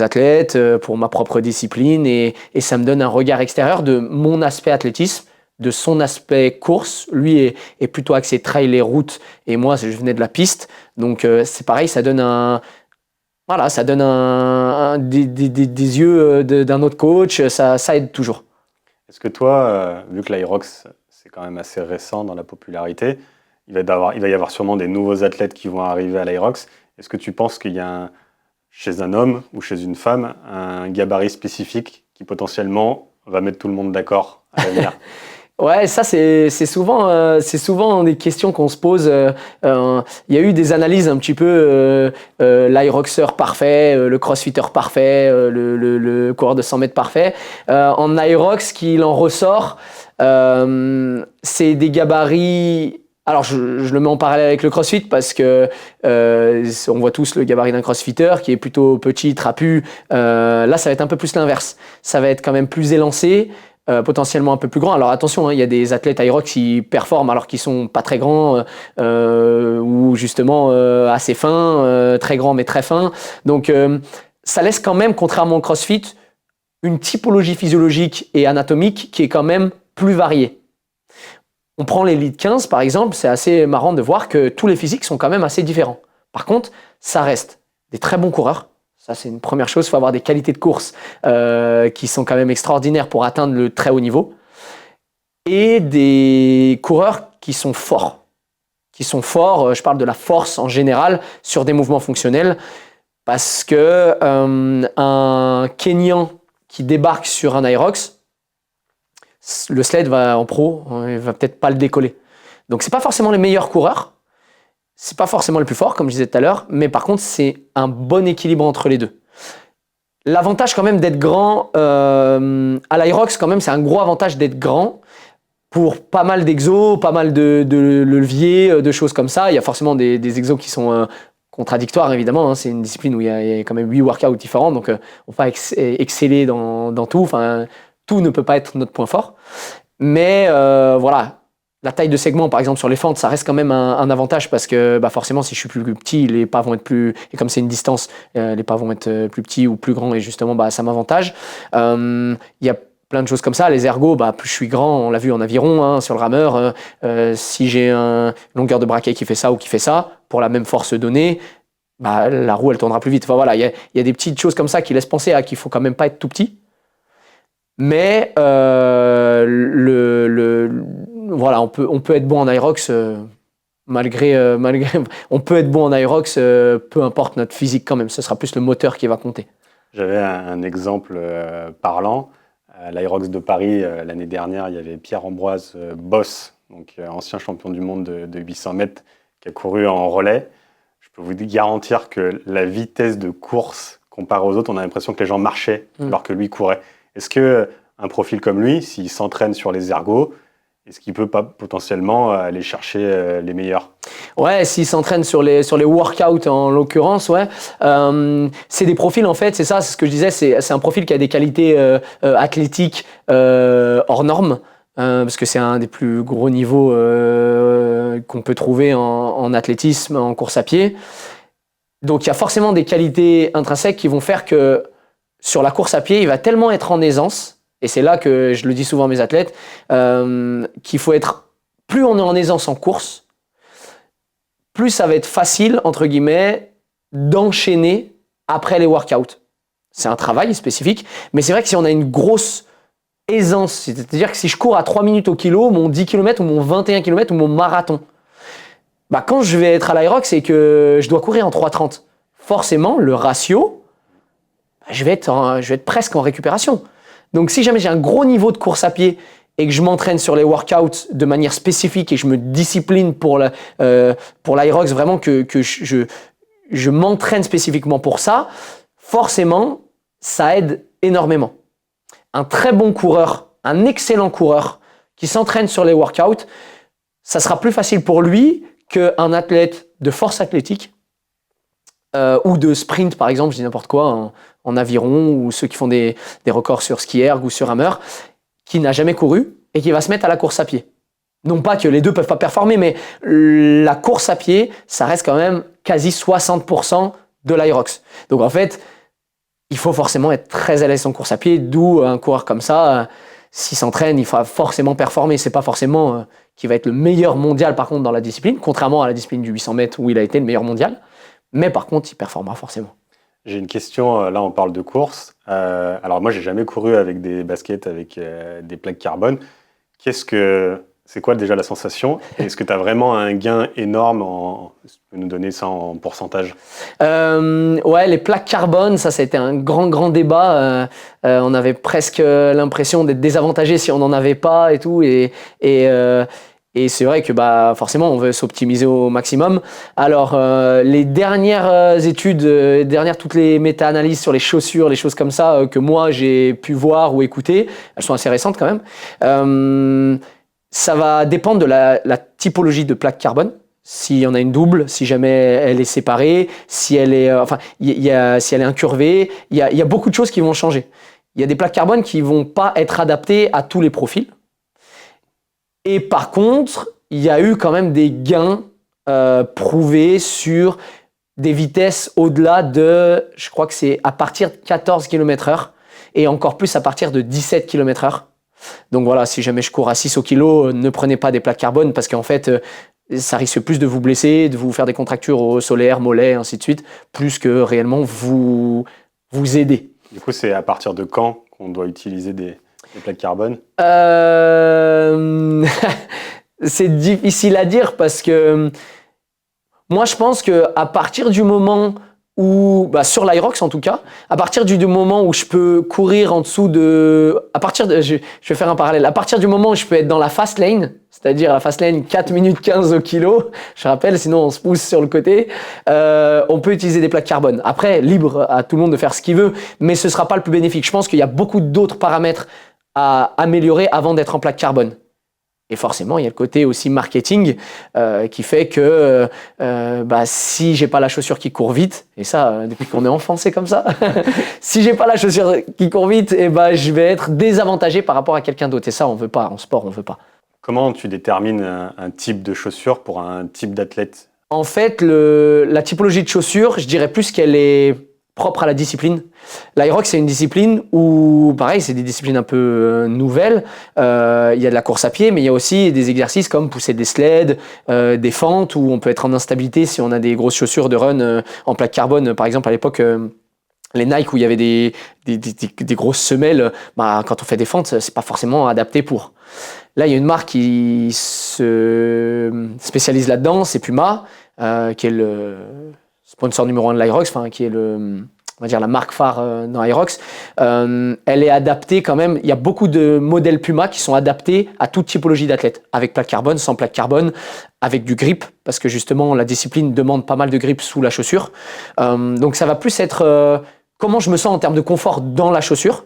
athlètes, pour ma propre discipline et ça me donne un regard extérieur de mon aspect athlétisme, de son aspect course. Lui est plutôt axé trail et route et moi je venais de la piste, donc c'est pareil, ça donne des yeux d'un autre coach, ça aide toujours. Est-ce que toi, vu que l'Irox c'est quand même assez récent dans la popularité, il va y avoir sûrement des nouveaux athlètes qui vont arriver à l'Irox, est-ce que tu penses qu'il y a chez un homme ou chez une femme un gabarit spécifique qui potentiellement va mettre tout le monde d'accord à l'avenir? Ouais, ça c'est souvent des questions qu'on se pose. Il y a eu des analyses un petit peu l'Iroxer parfait, le crossfitter parfait, le coureur de 100 mètres parfait. En Irox, qu'il en ressort, c'est des gabarits. Alors je le mets en parallèle avec le crossfit parce que on voit tous le gabarit d'un crossfitter qui est plutôt petit, trapu. Là, ça va être un peu plus l'inverse. Ça va être quand même plus élancé. Potentiellement un peu plus grand. Alors attention, hein, il y a des athlètes Irox qui performent alors qu'ils sont pas très grands ou justement assez fins, très grands mais très fins. Donc ça laisse quand même, contrairement au CrossFit, une typologie physiologique et anatomique qui est quand même plus variée. On prend l'élite 15 par exemple, c'est assez marrant de voir que tous les physiques sont quand même assez différents. Par contre, ça reste des très bons coureurs. Ça, c'est une première chose. Il faut avoir des qualités de course qui sont quand même extraordinaires pour atteindre le très haut niveau. Et des coureurs qui sont forts. Je parle de la force en général sur des mouvements fonctionnels. Parce que un Kenyan qui débarque sur un Irox, le sled va en pro, il va peut-être pas le décoller. Donc, c'est pas forcément les meilleurs coureurs. C'est pas forcément le plus fort, comme je disais tout à l'heure, mais par contre, c'est un bon équilibre entre les deux. L'avantage quand même d'être grand, à l'Irox quand même, c'est un gros avantage d'être grand pour pas mal d'exos, pas mal de leviers, de choses comme ça. Il y a forcément des exos qui sont contradictoires, évidemment. Hein. C'est une discipline où il y a quand même 8 workouts différents, donc on ne peut pas exceller dans tout. Enfin, tout ne peut pas être notre point fort. Mais voilà. La taille de segment, par exemple, sur les fentes, ça reste quand même un avantage parce que forcément, si je suis plus petit, les pas vont être plus… Et comme c'est une distance, les pas vont être plus petits ou plus grands et justement, ça m'avantage. Il y a plein de choses comme ça. Les ergos, plus je suis grand, on l'a vu en aviron, hein, sur le rameur, si j'ai une longueur de braquet qui fait ça ou qui fait ça, pour la même force donnée, la roue, elle tournera plus vite. Enfin, voilà, il y a des petites choses comme ça qui laissent penser à qu'il faut quand même pas être tout petit. Mais voilà, on peut être bon en Irox malgré on peut être bon en Irox, peu importe notre physique quand même. Ce sera plus le moteur qui va compter. J'avais un exemple parlant. À l'Irox de Paris, l'année dernière, il y avait Pierre-Ambroise Boss, donc ancien champion du monde de 800 mètres, qui a couru en relais. Je peux vous garantir que la vitesse de course comparé aux autres, on a l'impression que les gens marchaient alors que lui courait. Est-ce qu'un profil comme lui, s'il s'entraîne sur les ergos, est-ce qu'il peut pas potentiellement aller chercher les meilleurs? Ouais, s'il s'entraîne sur les workouts en l'occurrence, ouais. C'est des profils en fait, c'est ça, c'est ce que je disais, c'est un profil qui a des qualités athlétiques hors normes. Parce que c'est un des plus gros niveaux qu'on peut trouver en athlétisme, en course à pied. Donc il y a forcément des qualités intrinsèques qui vont faire que sur la course à pied, il va tellement être en aisance, et c'est là que je le dis souvent à mes athlètes, qu'il faut être, plus on est en aisance en course, plus ça va être facile, entre guillemets, d'enchaîner après les workouts. C'est un travail spécifique, mais c'est vrai que si on a une grosse aisance, c'est-à-dire que si je cours à 3 minutes au kilo, mon 10 km ou mon 21 km ou mon marathon, bah quand je vais être à l'Irox et que je dois courir en 3,30, forcément, le ratio, je vais être presque en récupération. Donc si jamais j'ai un gros niveau de course à pied et que je m'entraîne sur les workouts de manière spécifique et que je me discipline pour l'Irox, vraiment que je m'entraîne spécifiquement pour ça, forcément, ça aide énormément. Un très bon coureur, un excellent coureur qui s'entraîne sur les workouts, ça sera plus facile pour lui qu'un athlète de force athlétique ou de sprint, par exemple, je dis n'importe quoi, en aviron, ou ceux qui font des records sur ski erg ou sur hammer, qui n'a jamais couru et qui va se mettre à la course à pied. Non pas que les deux ne peuvent pas performer, mais la course à pied, ça reste quand même quasi 60% de l'Irox. Donc en fait, il faut forcément être très à l'aise en course à pied, d'où un coureur comme ça, s'il s'entraîne, il va forcément performer. C'est pas forcément qu'il va être le meilleur mondial par contre dans la discipline, contrairement à la discipline du 800 mètres où il a été le meilleur mondial, mais par contre, il performera forcément. J'ai une question, là on parle de course. Alors moi j'ai jamais couru avec des baskets avec des plaques carbone. C'est quoi déjà la sensation? Est-ce que tu as vraiment un gain énorme tu peux nous donner ça en pourcentage? Ouais, les plaques carbone, ça a été un grand débat. On avait presque l'impression d'être désavantagé si on n'en avait pas et tout. Et c'est vrai que forcément, on veut s'optimiser au maximum. Alors, les dernières études, toutes les méta-analyses sur les chaussures, les choses comme ça, que moi j'ai pu voir ou écouter, elles sont assez récentes quand même. Ça va dépendre de la typologie de plaque carbone. S'il y en a une double, si jamais elle est séparée, si elle est, si elle est incurvée, il y a beaucoup de choses qui vont changer. Il y a des plaques carbone qui vont pas être adaptées à tous les profils. Et par contre, il y a eu quand même des gains prouvés sur des vitesses au-delà de, je crois que c'est à partir de 14 km/h et encore plus à partir de 17 km/h. Donc voilà, si jamais je cours à 6 au kilo, ne prenez pas des plaques carbone parce qu'en fait, ça risque plus de vous blesser, de vous faire des contractures au solaire, mollets, ainsi de suite, plus que réellement vous aider. Du coup, c'est à partir de quand qu'on doit utiliser des plaques carbone? C'est difficile à dire parce que moi, je pense qu'à partir du moment où, sur l'Irox en tout cas, à partir du moment où je peux courir en dessous de... je vais faire un parallèle. À partir du moment où je peux être dans la fast lane, c'est-à-dire la fast lane 4 minutes 15 au kilo, je rappelle, sinon on se pousse sur le côté, on peut utiliser des plaques carbone. Après, libre à tout le monde de faire ce qu'il veut, mais ce ne sera pas le plus bénéfique. Je pense qu'il y a beaucoup d'autres paramètres à améliorer avant d'être en plaque carbone. Et forcément, il y a le côté aussi marketing qui fait que si j'ai pas la chaussure qui court vite, et ça, depuis qu'on est enfant, c'est comme ça, si j'ai pas la chaussure qui court vite, je vais être désavantagé par rapport à quelqu'un d'autre. Et ça, on veut pas. En sport, on veut pas. Comment tu détermines un type de chaussure pour un type d'athlète? En fait, la typologie de chaussure, je dirais plus qu'elle est propre à la discipline. L'Irox, c'est une discipline où, pareil, c'est des disciplines un peu nouvelles. Il y a de la course à pied, mais il y a aussi des exercices comme pousser des sleds, des fentes, où on peut être en instabilité si on a des grosses chaussures de run en plaque carbone. Par exemple, à l'époque, les Nike où il y avait des grosses semelles, quand on fait des fentes, c'est pas forcément adapté pour. Là, il y a une marque qui se spécialise là-dedans, c'est Puma, qui est le sponsor numéro 1 de l'Irox, qui est on va dire la marque phare dans Irox. Elle est adaptée quand même. Il y a beaucoup de modèles Puma qui sont adaptés à toute typologie d'athlète, avec plaque carbone, sans plaque carbone, avec du grip, parce que justement la discipline demande pas mal de grip sous la chaussure. Donc ça va plus être comment je me sens en termes de confort dans la chaussure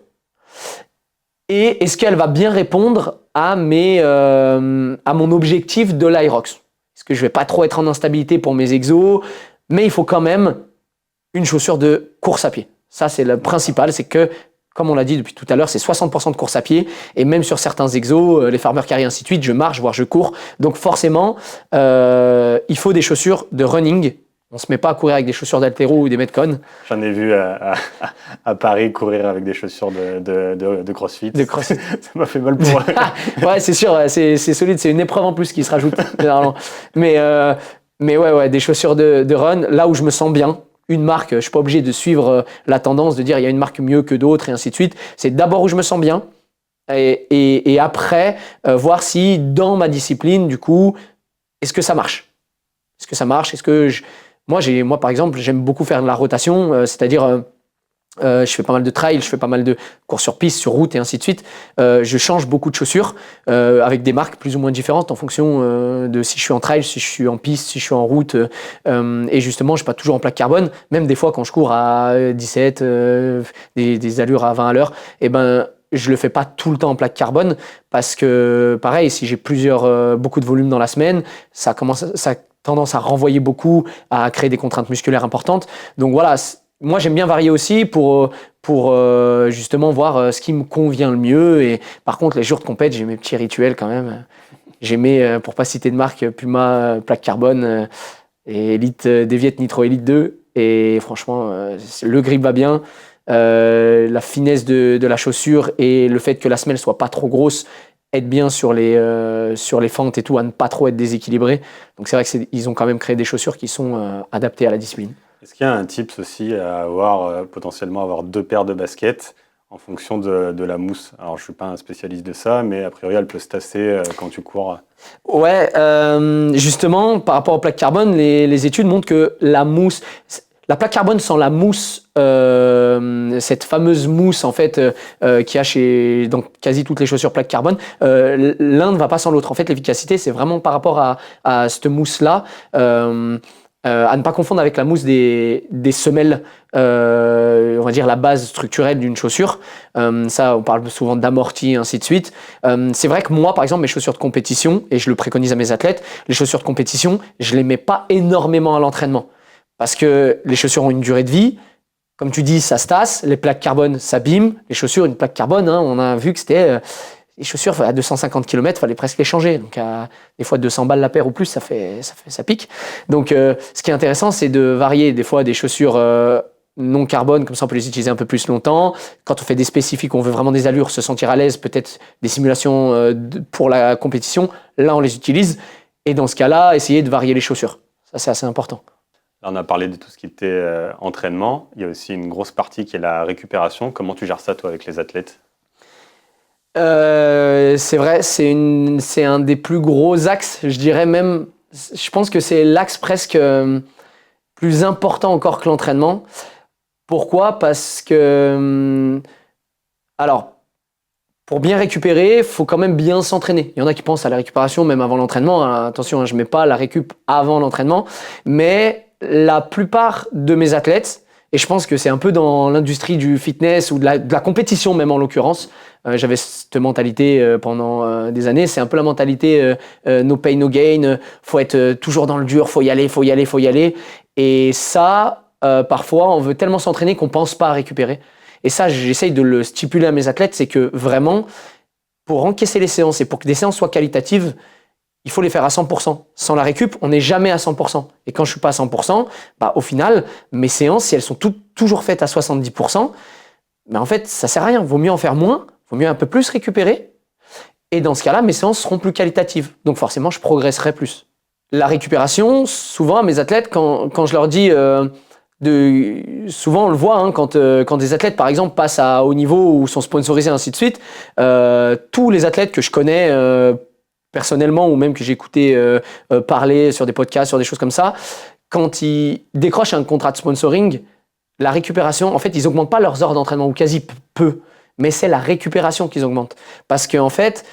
et est-ce qu'elle va bien répondre à mon objectif de l'Aerox. Est-ce que je vais pas trop être en instabilité pour mes exos, mais il faut quand même une chaussure de course à pied. Ça, c'est le principal, c'est que, comme on l'a dit depuis tout à l'heure, c'est 60% de course à pied, et même sur certains exos, les farmer carry, ainsi de suite, je marche, voire je cours. Donc forcément, il faut des chaussures de running. On se met pas à courir avec des chaussures d'haltéro ou des Metcon. J'en ai vu à Paris courir avec des chaussures de CrossFit. De CrossFit. Ça m'a fait mal pour eux. Ouais, c'est sûr, c'est solide, c'est une épreuve en plus qui se rajoute généralement. Mais ouais, des chaussures de run, là où je me sens bien. Une marque, je suis pas obligé de suivre la tendance, de dire il y a une marque mieux que d'autres et ainsi de suite. C'est d'abord où je me sens bien et après voir si dans ma discipline, du coup, est-ce que ça marche? Est-ce que ça marche? Moi, par exemple, j'aime beaucoup faire de la rotation, c'est-à-dire je fais pas mal de trail, je fais pas mal de courses sur piste, sur route et ainsi de suite. Je change beaucoup de chaussures avec des marques plus ou moins différentes en fonction de si je suis en trail, si je suis en piste, si je suis en route. Et justement, je suis pas toujours en plaque carbone. Même des fois, quand je cours à 17, des allures à 20 à l'heure, je le fais pas tout le temps en plaque carbone parce que, pareil, si j'ai beaucoup de volume dans la semaine, ça a tendance à renvoyer beaucoup, à créer des contraintes musculaires importantes. Donc voilà. Moi, j'aime bien varier aussi pour justement voir ce qui me convient le mieux. Et par contre, les jours de compète, j'ai mes petits rituels quand même. J'ai mes, pour pas citer de marque, Puma, plaque carbone et Elite Deviate Nitro Elite 2. Et franchement, le grip va bien. La finesse de la chaussure et le fait que la semelle soit pas trop grosse aide bien sur les fentes et tout, à ne pas trop être déséquilibré. Donc c'est vrai qu'ils ont quand même créé des chaussures qui sont adaptées à la discipline. Est-ce qu'il y a un tips aussi à avoir, potentiellement avoir 2 paires de baskets en fonction de la mousse? Alors, je ne suis pas un spécialiste de ça, mais a priori, elle peut se tasser quand tu cours. Ouais, justement, par rapport aux plaques carbone, les études montrent que la plaque carbone sans la mousse, cette fameuse mousse en fait qu'il y a chez donc quasi toutes les chaussures plaque carbone, l'un ne va pas sans l'autre. En fait, l'efficacité, c'est vraiment par rapport à cette mousse-là. À ne pas confondre avec la mousse des semelles, on va dire la base structurelle d'une chaussure. Ça, on parle souvent d'amorti et ainsi de suite. C'est vrai que moi, par exemple, mes chaussures de compétition, et je le préconise à mes athlètes, les chaussures de compétition, je les mets pas énormément à l'entraînement. Parce que les chaussures ont une durée de vie. Comme tu dis, ça se tasse. Les plaques carbone s'abîment. Les chaussures, une plaque carbone, on a vu que c'était... les chaussures, à 250 km, il fallait presque les changer. Donc, à des fois, 200 balles la paire ou plus, ça pique. Donc, ce qui est intéressant, c'est de varier des fois des chaussures non carbone, comme ça, on peut les utiliser un peu plus longtemps. Quand on fait des spécifiques, on veut vraiment des allures, se sentir à l'aise, peut-être des simulations pour la compétition. Là, on les utilise. Et dans ce cas-là, essayer de varier les chaussures. Ça, c'est assez important. Là, on a parlé de tout ce qui était entraînement. Il y a aussi une grosse partie qui est la récupération. Comment tu gères ça, toi, avec les athlètes? C'est vrai, c'est un des plus gros axes, je dirais même, je pense que c'est l'axe presque plus important encore que l'entraînement. Pourquoi? Parce que, alors, pour bien récupérer, il faut quand même bien s'entraîner. Il y en a qui pensent à la récupération même avant l'entraînement. Attention, je ne mets pas la récup avant l'entraînement, mais la plupart de mes athlètes, et je pense que c'est un peu dans l'industrie du fitness ou de la compétition même en l'occurrence, j'avais cette mentalité pendant des années. C'est un peu la mentalité no pain, no gain. Faut être toujours dans le dur, faut y aller. Et ça, parfois, on veut tellement s'entraîner qu'on pense pas à récupérer. Et ça, j'essaye de le stipuler à mes athlètes, c'est que vraiment, pour encaisser les séances et pour que des séances soient qualitatives, il faut les faire à 100%. Sans la récup, on n'est jamais à 100%. Et quand je suis pas à 100%, au final, mes séances, si elles sont toujours faites à 70%, en fait, ça sert à rien. Vaut mieux en faire moins. Il vaut mieux un peu plus récupérer. Et dans ce cas-là, mes séances seront plus qualitatives. Donc forcément, je progresserai plus. La récupération, souvent, à mes athlètes, quand je leur dis... souvent, on le voit, quand des athlètes, par exemple, passent à haut niveau ou sont sponsorisés, ainsi de suite, tous les athlètes que je connais personnellement ou même que j'ai écouté parler sur des podcasts, sur des choses comme ça, quand ils décrochent un contrat de sponsoring, la récupération, en fait, ils n'augmentent pas leurs heures d'entraînement ou quasi peu. Mais c'est la récupération qu'ils augmentent. Parce qu'en fait,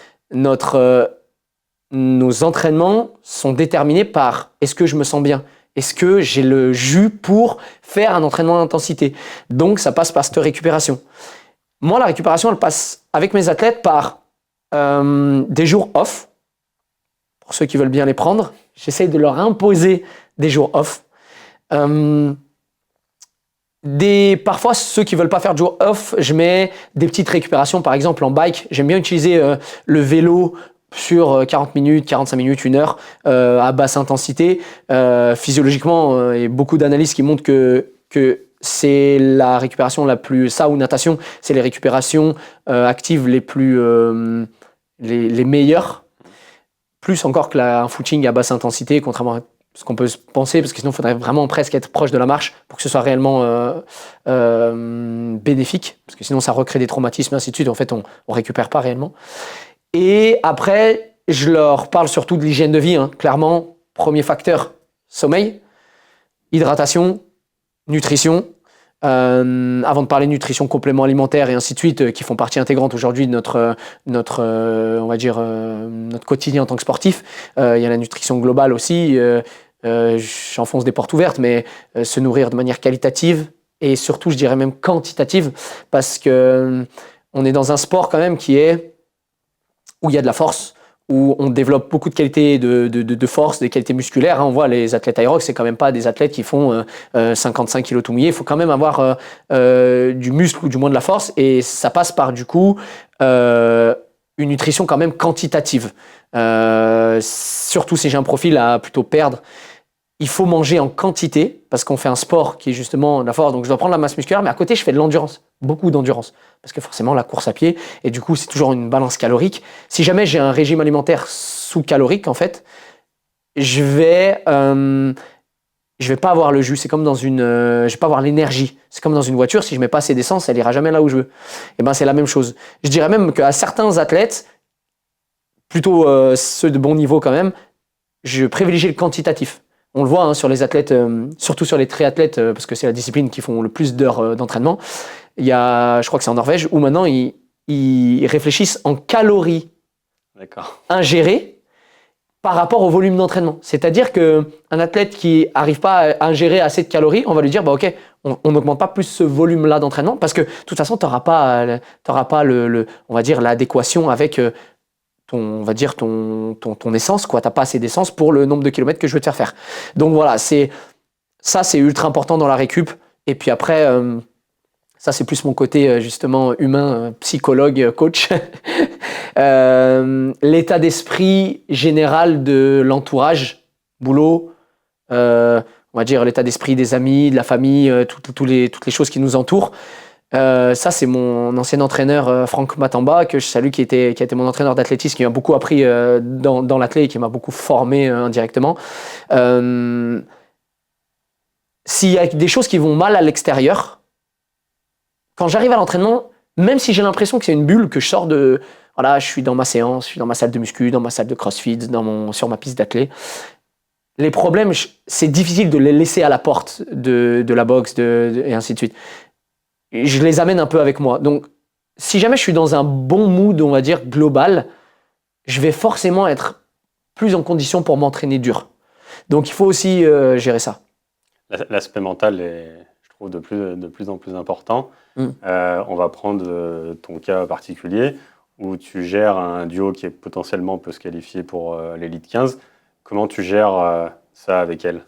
nos entraînements sont déterminés par est-ce que je me sens bien? est-ce que j'ai le jus pour faire un entraînement d'intensité? Donc, ça passe par cette récupération. Moi, la récupération, elle passe avec mes athlètes par des jours off. Pour ceux qui veulent bien les prendre, j'essaye de leur imposer des jours off. Parfois, ceux qui veulent pas faire de jours off, je mets des petites récupérations. Par exemple, en bike, j'aime bien utiliser le vélo sur 40 minutes, 45 minutes, 1 heure à basse intensité. Physiologiquement, il y a beaucoup d'analyses qui montrent que c'est la récupération la plus... Ça ou natation, c'est les récupérations actives les meilleures. Plus encore que un footing à basse intensité, contrairement à ce qu'on peut se penser, parce que sinon, il faudrait vraiment presque être proche de la marche pour que ce soit réellement bénéfique, parce que sinon, ça recrée des traumatismes, et ainsi de suite. En fait, on récupère pas réellement. Et après, je leur parle surtout de l'hygiène de vie. Clairement, premier facteur, sommeil, hydratation, nutrition. Avant de parler de nutrition, compléments alimentaires et ainsi de suite, qui font partie intégrante aujourd'hui de notre quotidien en tant que sportif. Il y a la nutrition globale aussi. J'enfonce des portes ouvertes, mais se nourrir de manière qualitative et surtout, je dirais même quantitative, parce que on est dans un sport quand même où il y a de la force, où on développe beaucoup de qualités de force, des qualités musculaires. On voit les athlètes Aerox, c'est quand même pas des athlètes qui font 55 kilos tout mouillé. Il faut quand même avoir du muscle ou du moins de la force. Et ça passe par du coup une nutrition quand même quantitative. Surtout si j'ai un profil à plutôt perdre. Il faut manger en quantité parce qu'on fait un sport qui est justement la force. Donc je dois prendre la masse musculaire, mais à côté je fais de l'endurance, beaucoup d'endurance. Parce que forcément la course à pied, et du coup c'est toujours une balance calorique. Si jamais j'ai un régime alimentaire sous-calorique, en fait, je vais pas avoir le jus. C'est comme je vais pas avoir l'énergie. C'est comme dans une voiture, si je mets pas assez d'essence, elle ira jamais là où je veux. Et ben c'est la même chose. Je dirais même qu'à certains athlètes, plutôt ceux de bon niveau quand même, je privilégie le quantitatif. On le voit sur les athlètes, surtout sur les triathlètes, parce que c'est la discipline qui font le plus d'heures d'entraînement. Il y a, je crois que c'est en Norvège, où maintenant ils réfléchissent en calories ingérées par rapport au volume d'entraînement. C'est-à-dire qu'un athlète qui n'arrive pas à ingérer assez de calories, on va lui dire, ok, on n'augmente pas plus ce volume-là d'entraînement, parce que de toute façon, tu n'auras pas on va dire, l'adéquation avec... ton essence, quoi. T'as pas assez d'essence pour le nombre de kilomètres que je veux te faire faire. Donc voilà, c'est ultra important dans la récup. Et puis après, ça c'est plus mon côté justement humain, psychologue, coach. L'état d'esprit général de l'entourage, boulot, on va dire l'état d'esprit des amis, de la famille, toutes les choses qui nous entourent. Ça, c'est mon ancien entraîneur Franck Matamba, que je salue, qui a été mon entraîneur d'athlétisme, qui m'a beaucoup appris dans l'athlé et qui m'a beaucoup formé indirectement. S'il y a des choses qui vont mal à l'extérieur, quand j'arrive à l'entraînement, même si j'ai l'impression que c'est une bulle, que je sors je suis dans ma séance, je suis dans ma salle de muscu, dans ma salle de crossfit, sur ma piste d'athlé, les problèmes, c'est difficile de les laisser à la porte de la boxe et ainsi de suite. Je les amène un peu avec moi. Donc, si jamais je suis dans un bon mood, on va dire, global, je vais forcément être plus en condition pour m'entraîner dur. Donc, il faut aussi gérer ça. L'aspect mental est, je trouve, de plus en plus important. On va prendre ton cas particulier, où tu gères un duo qui potentiellement peut se qualifier pour l'Elite 15. Comment tu gères ça avec elle ?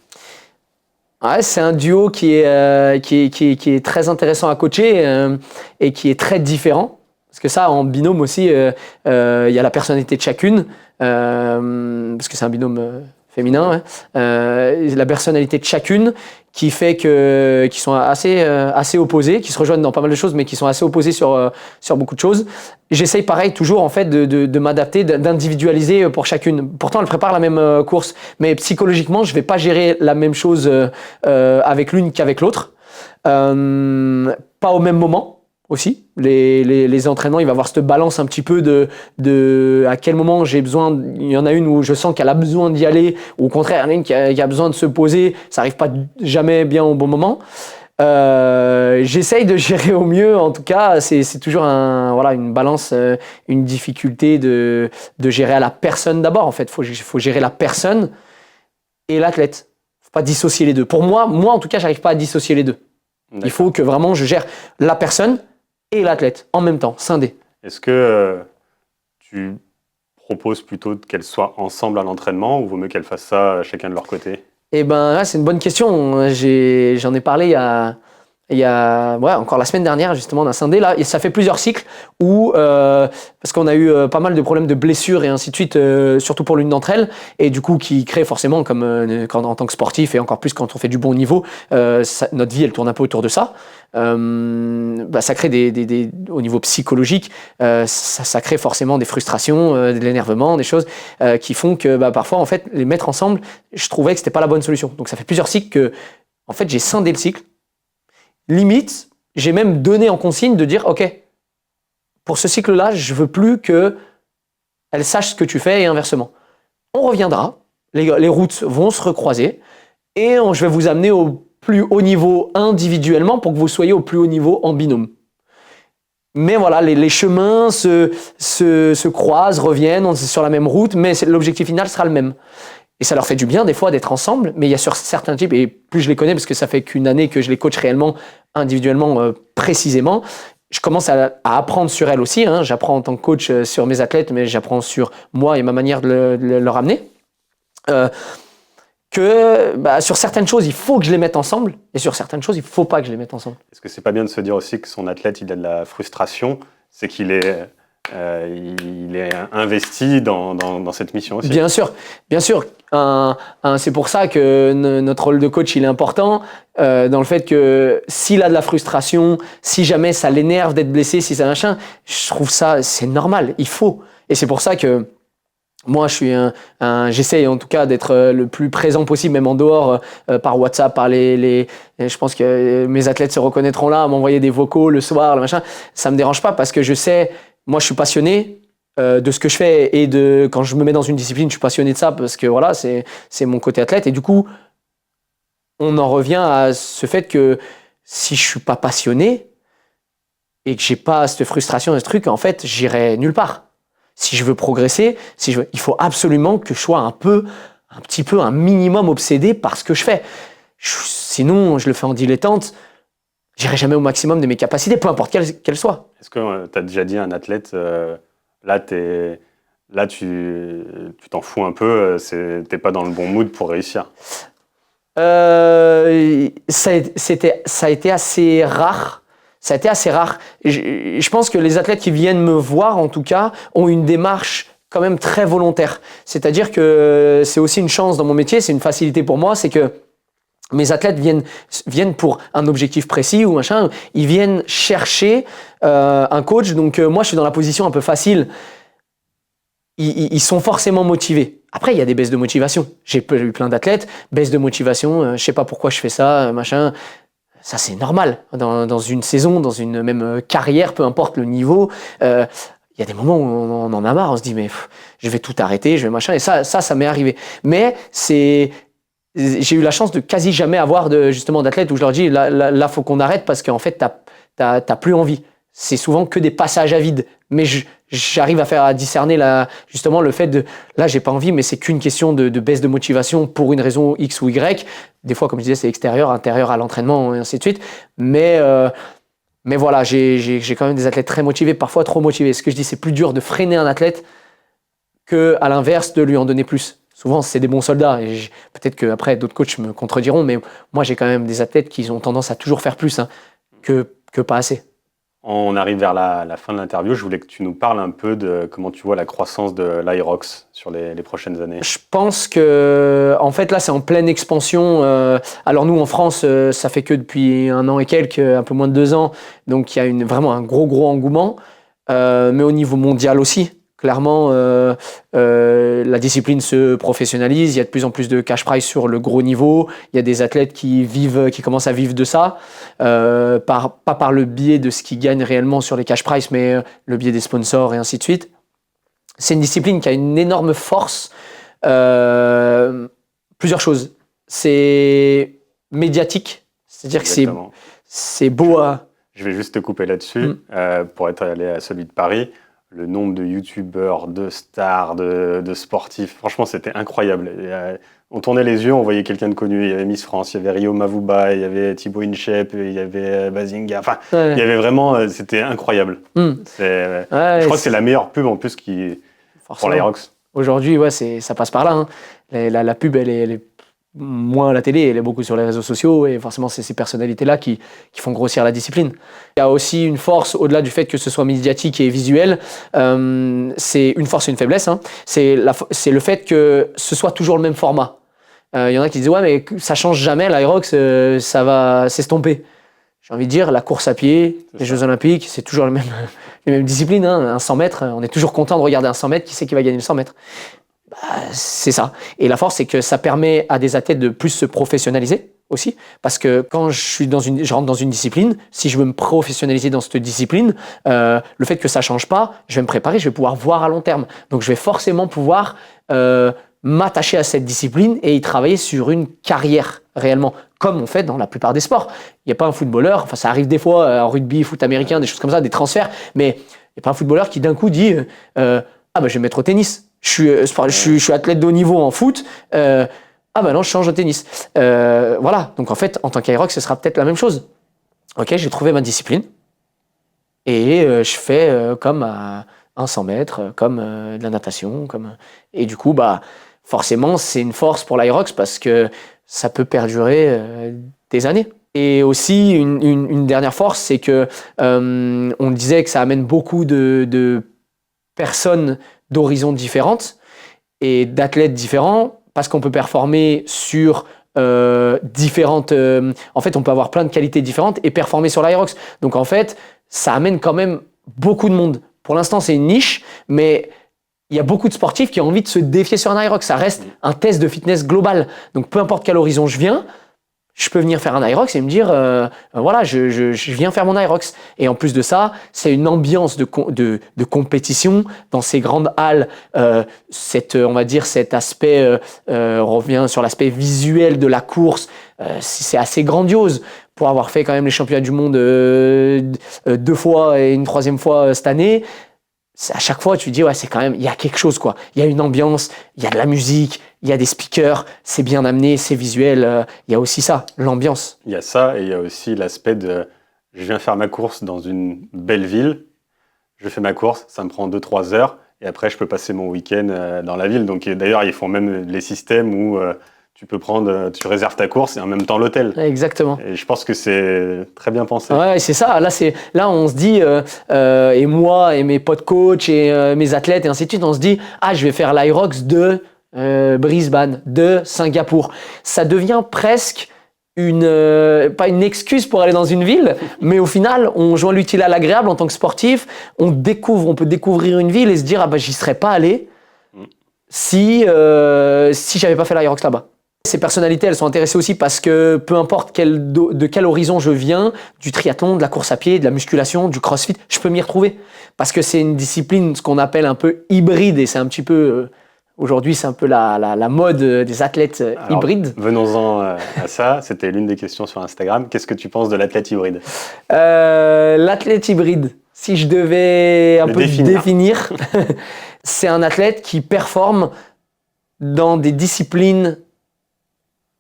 Ouais, c'est un duo qui est très intéressant à coacher et qui est très différent. Parce que ça, en binôme aussi, il y a la personnalité de chacune, parce que c'est un binôme féminin. La personnalité de chacune qui fait qu'ils sont assez opposés, qui se rejoignent dans pas mal de choses, mais qui sont assez opposés sur beaucoup de choses. J'essaye pareil toujours en fait de m'adapter, d'individualiser pour chacune. Pourtant, elle prépare la même course, mais psychologiquement, je vais pas gérer la même chose avec l'une qu'avec l'autre. Pas au même moment aussi. Les entraînements, il va y avoir cette balance un petit peu de à quel moment j'ai besoin. Il y en a une où je sens qu'elle a besoin d'y aller, ou au contraire, il y en a une qui a besoin de se poser. Ça arrive pas jamais bien au bon moment. J'essaye de gérer au mieux. En tout cas, c'est toujours une balance, une difficulté de gérer à la personne d'abord. En fait, faut gérer la personne et l'athlète. faut pas dissocier les deux. Pour moi en tout cas, j'arrive pas à dissocier les deux. D'accord. Il faut que vraiment je gère la personne et l'athlète en même temps, scindé. Est-ce que tu proposes plutôt qu'elles soient ensemble à l'entraînement ou vaut mieux qu'elles fassent ça chacun de leur côté? Eh ben là, c'est une bonne question. J'en ai parlé encore la semaine dernière, justement, d'un scindé. Là, et ça fait plusieurs cycles où, parce qu'on a eu pas mal de problèmes de blessures et ainsi de suite, surtout pour l'une d'entre elles, et du coup, qui crée forcément, comme en tant que sportif, et encore plus quand on fait du bon niveau, notre vie, elle tourne un peu autour de ça. Ça crée au niveau psychologique, ça crée forcément des frustrations, de l'énervement, des choses qui font que parfois, en fait, les mettre ensemble, je trouvais que c'était pas la bonne solution. Donc, ça fait plusieurs cycles que, en fait, j'ai scindé le cycle. Limite, j'ai même donné en consigne de dire, OK, pour ce cycle-là, je veux plus qu'elle sache ce que tu fais et inversement. On reviendra, les routes vont se recroiser et je vais vous amener au plus haut niveau individuellement pour que vous soyez au plus haut niveau en binôme. Mais voilà, les chemins se croisent, reviennent, on est sur la même route, mais l'objectif final sera le même. Et ça leur fait du bien des fois d'être ensemble, mais il y a sur certains types, et plus je les connais, parce que ça fait qu'une année que je les coach réellement, individuellement, précisément, je commence à apprendre sur elles aussi. J'apprends en tant que coach sur mes athlètes, mais j'apprends sur moi et ma manière de leur amener. Sur certaines choses, il faut que je les mette ensemble, et sur certaines choses, il ne faut pas que je les mette ensemble. Est-ce que c'est pas bien de se dire aussi que son athlète, il a de la frustration, c'est qu'il est... il est investi dans cette mission aussi. Bien sûr. C'est pour ça que notre rôle de coach il est important, dans le fait que s'il a de la frustration, si jamais ça l'énerve d'être blessé, si ça machin, je trouve ça c'est normal, il faut. Et c'est pour ça que moi j'essaye en tout cas d'être le plus présent possible, même en dehors, par WhatsApp, par je pense que mes athlètes se reconnaîtront là, à m'envoyer des vocaux le soir, le machin, ça me dérange pas parce que je sais. Moi, je suis passionné de ce que je fais et quand je me mets dans une discipline, je suis passionné de ça parce que voilà, c'est mon côté athlète. Et du coup, on en revient à ce fait que si je suis pas passionné et que j'ai pas cette frustration, ce truc, en fait, j'irai nulle part. Si je veux progresser, il faut absolument que je sois un petit peu, un minimum obsédé par ce que je fais. Sinon, je le fais en dilettante. J'irai jamais au maximum de mes capacités, peu importe qu'elles soient. Est-ce que tu as déjà dit à un athlète, là tu t'en fous un peu, t'es pas dans le bon mood pour réussir? Ça a été assez rare. Je pense que les athlètes qui viennent me voir, en tout cas, ont une démarche quand même très volontaire. C'est-à-dire que c'est aussi une chance dans mon métier, c'est une facilité pour moi, c'est que mes athlètes viennent pour un objectif précis ou machin. Ils viennent chercher un coach. Donc moi, je suis dans la position un peu facile. Ils sont forcément motivés. Après, il y a des baisses de motivation. J'ai eu plein d'athlètes, baisse de motivation. Je sais pas pourquoi je fais ça, machin. Ça, c'est normal dans une saison, dans une même carrière, peu importe le niveau. Il y a des moments où on en a marre. On se dit mais je vais tout arrêter, je vais machin. Et ça m'est arrivé. Mais j'ai eu la chance de quasi jamais avoir justement d'athlètes où je leur dis là faut qu'on arrête parce qu'en fait t'as plus envie. C'est souvent que des passages à vide. Mais j'arrive à discerner justement le fait de là j'ai pas envie, mais c'est qu'une question de baisse de motivation pour une raison X ou Y. Des fois, comme je disais, c'est extérieur, intérieur à l'entraînement et ainsi de suite. Mais voilà, j'ai quand même des athlètes très motivés, parfois trop motivés. Ce que je dis, c'est plus dur de freiner un athlète que à l'inverse de lui en donner plus. Souvent, c'est des bons soldats. Et peut-être qu'après, d'autres coachs me contrediront, mais moi, j'ai quand même des athlètes qui ont tendance à toujours faire plus que pas assez. On arrive vers la fin de l'interview. Je voulais que tu nous parles un peu de comment tu vois la croissance de l'Irox sur les prochaines années. Je pense que, en fait, là, c'est en pleine expansion. Alors nous, en France, ça fait que depuis 1 an et quelques, un peu moins de 2 ans. Donc, il y a vraiment un gros engouement. Mais au niveau mondial aussi. Clairement, la discipline se professionnalise. Il y a de plus en plus de cash prize sur le gros niveau. Il y a des athlètes qui commencent à vivre de ça, pas par le biais de ce qu'ils gagnent réellement sur les cash prize, mais le biais des sponsors et ainsi de suite. C'est une discipline qui a une énorme force. Plusieurs choses. C'est médiatique, c'est-à-dire Exactement. que c'est beau à... Je vais juste te couper là-dessus pour être allé à celui de Paris. le nombre de youtubeurs, de stars, de sportifs, franchement, c'était incroyable. On tournait les yeux, on voyait quelqu'un de connu. Il y avait Miss France, il y avait Rio Mavuba, il y avait Thibaut Inchep, il y avait Bazinga. Enfin, Ouais. il y avait vraiment, c'était incroyable. Mm. Je Ouais, crois que c'est la meilleure pub en plus pour forcément. l'Aerox. Aujourd'hui, ouais, ça passe par là. Hein. La pub, elle est moins à la télé, elle est beaucoup sur les réseaux sociaux et forcément, c'est ces personnalités-là qui font grossir la discipline. Il y a aussi une force, au-delà du fait que ce soit médiatique et visuel, c'est une force et une faiblesse. Hein. C'est le fait que ce soit toujours le même format. Il y en a qui disent « Ouais, mais ça change jamais, l'Aerox, ça va s'estomper ». J'ai envie de dire, la course à pied, les Jeux Olympiques, c'est toujours les mêmes disciplines. Hein. Un 100 mètres, on est toujours content de regarder un 100 mètres. Qui c'est qui va gagner le 100 mètres? C'est ça. Et la force, c'est que ça permet à des athlètes de plus se professionnaliser aussi. Parce que quand je rentre dans une discipline, si je veux me professionnaliser dans cette discipline, le fait que ça ne change pas, je vais me préparer, je vais pouvoir voir à long terme. Donc, je vais forcément pouvoir m'attacher à cette discipline et y travailler sur une carrière réellement, comme on fait dans la plupart des sports. Il n'y a pas un footballeur, enfin ça arrive des fois en rugby, foot américain, des choses comme ça, des transferts, mais il n'y a pas un footballeur qui d'un coup dit ah bah je vais me mettre au tennis, je suis athlète de haut niveau en foot, ah bah non je change au tennis. Voilà, donc en fait en tant qu'Aerox ce sera peut-être la même chose. Ok, j'ai trouvé ma discipline et je fais comme un 100 mètres, comme de la natation, et du coup bah forcément c'est une force pour l'Aerox parce que ça peut perdurer des années. Et aussi, une dernière force, c'est que on disait que ça amène beaucoup de personnes d'horizons différentes et d'athlètes différents parce qu'on peut performer sur différentes... en fait, on peut avoir plein de qualités différentes et performer sur l'Aerox. Donc en fait, ça amène quand même beaucoup de monde. Pour l'instant, c'est une niche, mais... il y a beaucoup de sportifs qui ont envie de se défier sur un Aerox. Ça reste un test de fitness global. Donc, peu importe quel horizon je viens, je peux venir faire un Aerox et me dire, voilà, je viens faire mon Aerox. Et en plus de ça, c'est une ambiance de compétition dans ces grandes halles. On va dire, cet aspect, on revient sur l'aspect visuel de la course. C'est assez grandiose. Pour avoir fait quand même les championnats du monde 2 fois et une 3e fois cette année, à chaque fois, tu te dis, ouais, c'est quand même, il y a quelque chose, quoi. Il y a une ambiance, il y a de la musique, il y a des speakers, c'est bien amené, c'est visuel. Il y a aussi ça, l'ambiance. Il y a ça et il y a aussi l'aspect de je viens faire ma course dans une belle ville, je fais ma course, ça me prend 2-3 heures et après, je peux passer mon week-end dans la ville. Donc, d'ailleurs, ils font même les systèmes où tu réserves ta course et en même temps l'hôtel. Exactement. Et je pense que c'est très bien pensé. Ouais, c'est ça. Là, on se dit, et moi et mes potes coachs et mes athlètes et ainsi de suite, on se dit, ah, je vais faire l'Aerox de Brisbane, de Singapour. Ça devient presque pas une excuse pour aller dans une ville, mais au final, on joint l'utile à l'agréable en tant que sportif. On peut découvrir une ville et se dire, ah bah, j'y serais pas allé si j'avais pas fait l'Aerox là-bas. Ces personnalités, elles sont intéressées aussi parce que peu importe de quel horizon je viens, du triathlon, de la course à pied, de la musculation, du crossfit, je peux m'y retrouver. Parce que c'est une discipline, ce qu'on appelle un peu hybride, et c'est un petit peu... aujourd'hui, c'est un peu la mode des athlètes hybrides. Venons-en à ça, c'était l'une des questions sur Instagram. Qu'est-ce que tu penses de l'athlète hybride? L'athlète hybride, si je devais un peu définir, c'est un athlète qui performe dans des disciplines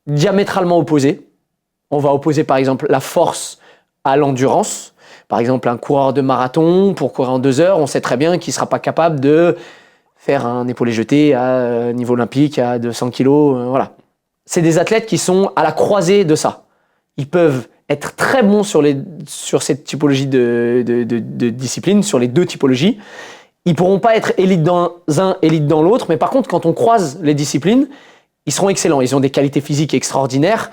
diamétralement opposées. On va opposer par exemple la force à l'endurance. Par exemple, un coureur de marathon, pour courir en 2 heures, on sait très bien qu'il ne sera pas capable de faire un épaulé jeté à niveau olympique à 200 kilos. Voilà. C'est des athlètes qui sont à la croisée de ça. Ils peuvent être très bons sur cette typologie de discipline, sur les 2 typologies. Ils ne pourront pas être élites dans un, élites dans l'autre, mais par contre, quand on croise les disciplines, ils seront excellents. Ils ont des qualités physiques extraordinaires.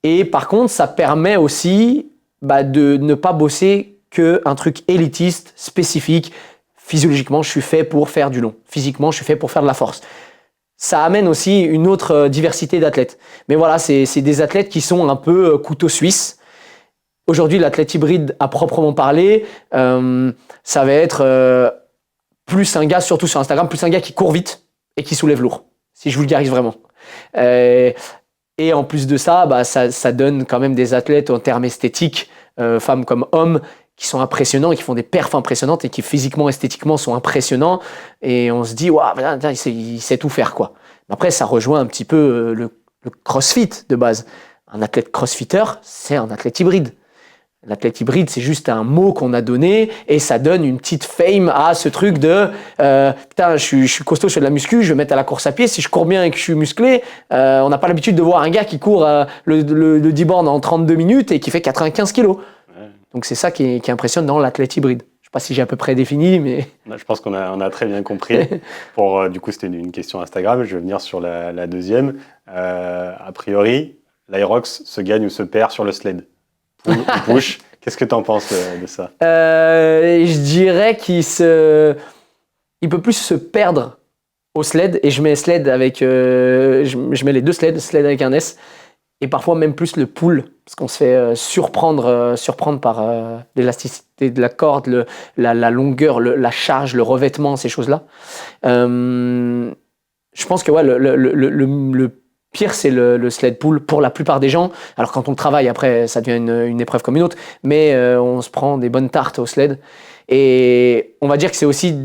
Et par contre, ça permet aussi de ne pas bosser qu'un truc élitiste, spécifique. Physiologiquement, je suis fait pour faire du long. Physiquement, je suis fait pour faire de la force. Ça amène aussi une autre diversité d'athlètes. Mais voilà, c'est des athlètes qui sont un peu couteau suisse. Aujourd'hui, l'athlète hybride, à proprement parler, ça va être plus un gars, surtout sur Instagram, plus un gars qui court vite et qui soulève lourd, si je vulgarise vraiment. Et en plus de ça, ça donne quand même des athlètes en termes esthétiques, femmes comme hommes, qui sont impressionnants et qui font des perfs impressionnantes et qui physiquement, esthétiquement sont impressionnants. Et on se dit, waouh, il sait tout faire, quoi. Mais après, ça rejoint un petit peu le crossfit de base. Un athlète crossfitter, c'est un athlète hybride. L'athlète hybride, c'est juste un mot qu'on a donné et ça donne une petite fame à ce truc de putain, je suis costaud, je fais de la muscu, je vais mettre à la course à pied. Si je cours bien et que je suis musclé, on n'a pas l'habitude de voir un gars qui court le 10 bornes en 32 minutes et qui fait 95 kilos. Ouais. Donc c'est ça qui impressionne dans l'athlète hybride. Je sais pas si j'ai à peu près défini, mais... Je pense qu'on a très bien compris. Du coup, c'était une question Instagram. Je vais venir sur la deuxième. A priori, l'Aerox se gagne ou se perd sur le sled. Push. Qu'est-ce que tu en penses de ça? Je dirais il peut plus se perdre au sled, et je mets sled avec, je mets les deux sled avec un S, et parfois même plus le pull, parce qu'on se fait surprendre par l'élasticité de la corde, la longueur, la charge, le revêtement, ces choses-là. Je pense que ouais, le pire, c'est le sled pull pour la plupart des gens. Alors quand on travaille, après, ça devient une épreuve comme une autre, mais on se prend des bonnes tartes au sled. Et on va dire que c'est aussi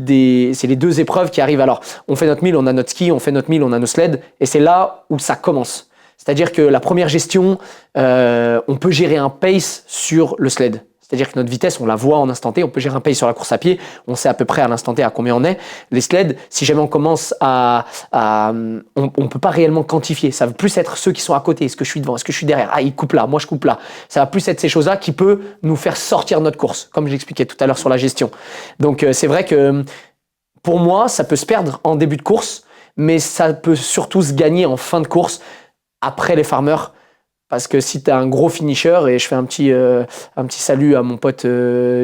c'est les deux épreuves qui arrivent. Alors, on fait notre 1000, on a notre ski, on fait notre 1000, on a nos sleds, et c'est là où ça commence. C'est-à-dire que la première gestion, on peut gérer un pace sur le sled. C'est-à-dire que notre vitesse, on la voit en instant T, on peut gérer un pace sur la course à pied, on sait à peu près à l'instant T à combien on est. Les sleds, si jamais on commence on peut pas réellement quantifier. Ça va plus être ceux qui sont à côté, est-ce que je suis devant, est-ce que je suis derrière, il coupe là, moi je coupe là. Ça va plus être ces choses-là qui peut nous faire sortir de notre course, comme je l'expliquais tout à l'heure sur la gestion. Donc c'est vrai que pour moi, ça peut se perdre en début de course, mais ça peut surtout se gagner en fin de course, après les farmers. Parce que si tu as un gros finisher, et je fais un petit salut à mon pote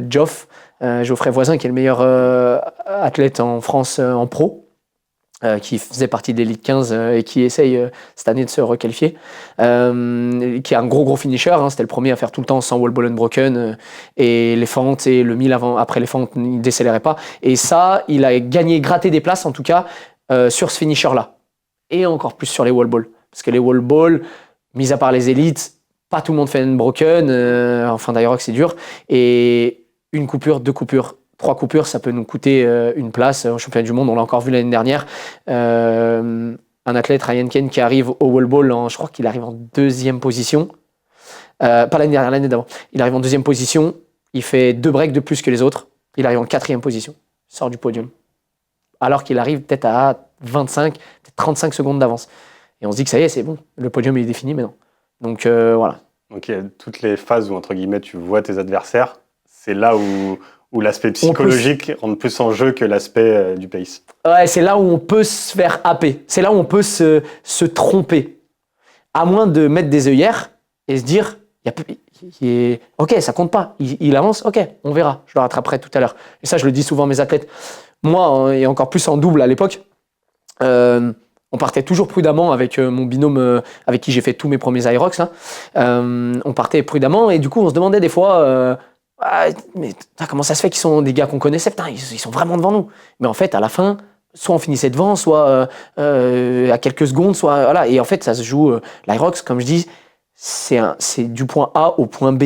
Geoffrey Voisin, qui est le meilleur athlète en France en pro, qui faisait partie de l'élite 15 et qui essaye cette année de se requalifier, qui est un gros finisher, hein, c'était le premier à faire tout le temps sans wall ball unbroken, et les fentes et le 1000 après les fentes, il ne décélérait pas. Et ça, il a gratté des places en tout cas sur ce finisher-là. Et encore plus sur les wall ball. Parce que les wall ball, mis à part les élites, pas tout le monde fait unbroken, en fin d'Aerox c'est dur, et une coupure, 2 coupures, 3 coupures, ça peut nous coûter une place au championnat du monde. On l'a encore vu l'année dernière, un athlète, Ryan Kane, qui arrive au wall ball, je crois qu'il arrive en 2e position, pas l'année dernière, l'année d'avant, il arrive en 2e position, il fait 2 breaks de plus que les autres, il arrive en 4e position, il sort du podium, alors qu'il arrive peut-être à 25, peut-être 35 secondes d'avance. Et on se dit que ça y est, c'est bon, le podium est défini maintenant. Donc voilà. Donc il y a toutes les phases où, entre guillemets, tu vois tes adversaires. C'est là où l'aspect psychologique rentre plus en jeu que l'aspect du pace. Ouais, c'est là où on peut se faire happer. C'est là où on peut se tromper. À moins de mettre des œillères et se dire, ok, ça compte pas. Il avance, ok, on verra. Je le rattraperai tout à l'heure. Et ça, je le dis souvent à mes athlètes. Moi, et encore plus en double à l'époque, on partait toujours prudemment avec mon binôme avec qui j'ai fait tous mes premiers Aerox. On partait prudemment et du coup, on se demandait des fois mais comment ça se fait qu'ils sont des gars qu'on connaissait, putain, ils sont vraiment devant nous. Mais en fait, à la fin, soit on finissait devant, soit à quelques secondes, soit voilà. Et en fait, ça se joue l'Aerox, comme je dis, c'est du point A au point B.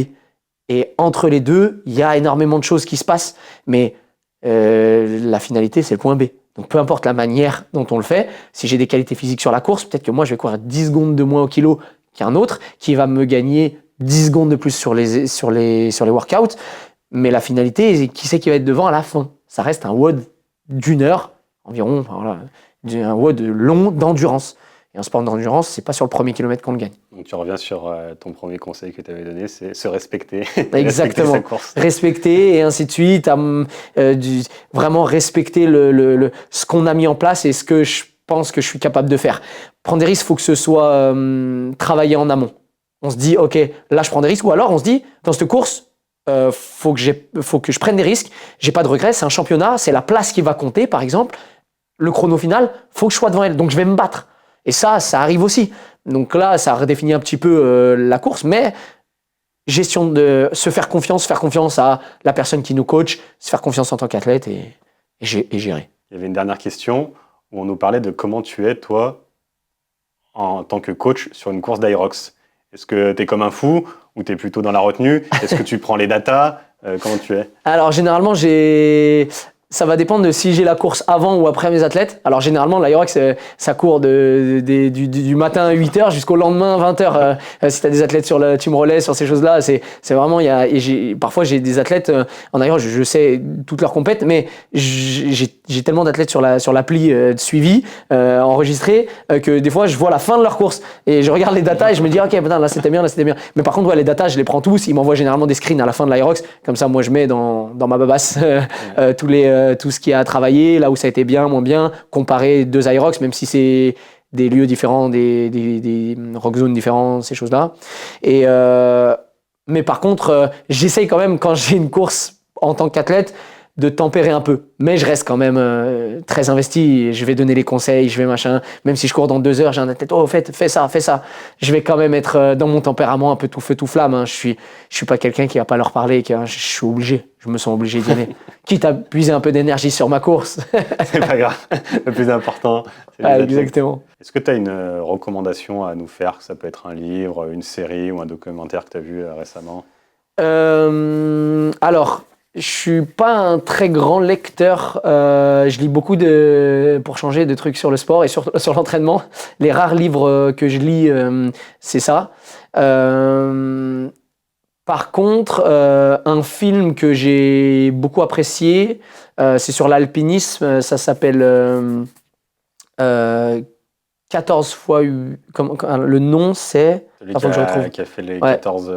Et entre les deux, il y a énormément de choses qui se passent, mais la finalité, c'est le point B. Donc peu importe la manière dont on le fait, si j'ai des qualités physiques sur la course, peut-être que moi je vais courir 10 secondes de moins au kilo qu'un autre, qui va me gagner 10 secondes de plus sur les workouts, mais la finalité, qui c'est qui va être devant à la fin? Ça reste un WOD d'1 heure environ, voilà, un WOD long d'endurance. Et un sport d'endurance, c'est pas sur le premier kilomètre qu'on le gagne. Donc tu reviens sur ton premier conseil que tu avais donné, c'est se respecter. Exactement. Respecter sa course. Respecter et ainsi de suite. Vraiment respecter ce qu'on a mis en place et ce que je pense que je suis capable de faire. Prendre des risques, il faut que ce soit travaillé en amont. On se dit, ok, là je prends des risques. Ou alors on se dit, dans cette course, faut que je prenne des risques. J'ai pas de regrets, c'est un championnat, c'est la place qui va compter, par exemple. Le chrono final, faut que je sois devant elle. Donc je vais me battre. Et ça arrive aussi. Donc là, ça redéfinit un petit peu la course, mais gestion de se faire confiance à la personne qui nous coach, se faire confiance en tant qu'athlète et gérer. Il y avait une dernière question où on nous parlait de comment tu es, toi, en tant que coach sur une course d'Aerox. Est-ce que tu es comme un fou ou tu es plutôt dans la retenue? Est-ce que tu prends les datas? Comment tu es? Alors généralement, ça va dépendre de si j'ai la course avant ou après mes athlètes. Alors généralement, l'Aerox, ça court du matin à 8h jusqu'au lendemain à 20h. Si tu as des athlètes sur le team relais, sur ces choses-là, c'est vraiment... parfois, j'ai des athlètes en Aerox, je sais toutes leurs compètes, mais j'ai tellement d'athlètes sur l'appli de suivi, enregistré, que des fois, je vois la fin de leur course. Et je regarde les datas et je me dis, ok, putain, là c'était bien, là c'était bien. Mais par contre, ouais, les datas, je les prends tous. Ils m'envoient généralement des screens à la fin de l'Aerox. Comme ça, moi, je mets dans ma babasse tout ce qui a à travailler, là où ça a été bien, moins bien, comparer 2 Aerox, même si c'est des lieux différents, des rock zones différents, ces choses-là. Mais par contre, j'essaye quand même, quand j'ai une course en tant qu'athlète, de tempérer un peu. Mais je reste quand même très investi. Je vais donner les conseils, je vais machin. Même si je cours dans 2 heures, j'ai un athlète, oh, fais ça, fais ça. Je vais quand même être dans mon tempérament un peu tout feu, tout flamme. Hein. Je suis pas quelqu'un qui va pas leur parler. Je suis obligé. Je me sens obligé d'y aller. Quitte à puiser un peu d'énergie sur ma course. C'est pas grave. Le plus important, c'est exactement. Est-ce que tu as une recommandation à nous faire? Ça peut être un livre, une série ou un documentaire que tu as vu récemment. Alors, je suis pas un très grand lecteur. Je lis beaucoup pour changer de trucs sur le sport et sur l'entraînement. Les rares livres que je lis, c'est ça. Par contre, un film que j'ai beaucoup apprécié, c'est sur l'alpinisme. Ça s'appelle 14 fois... le nom, c'est... Celui qui a fait les 14...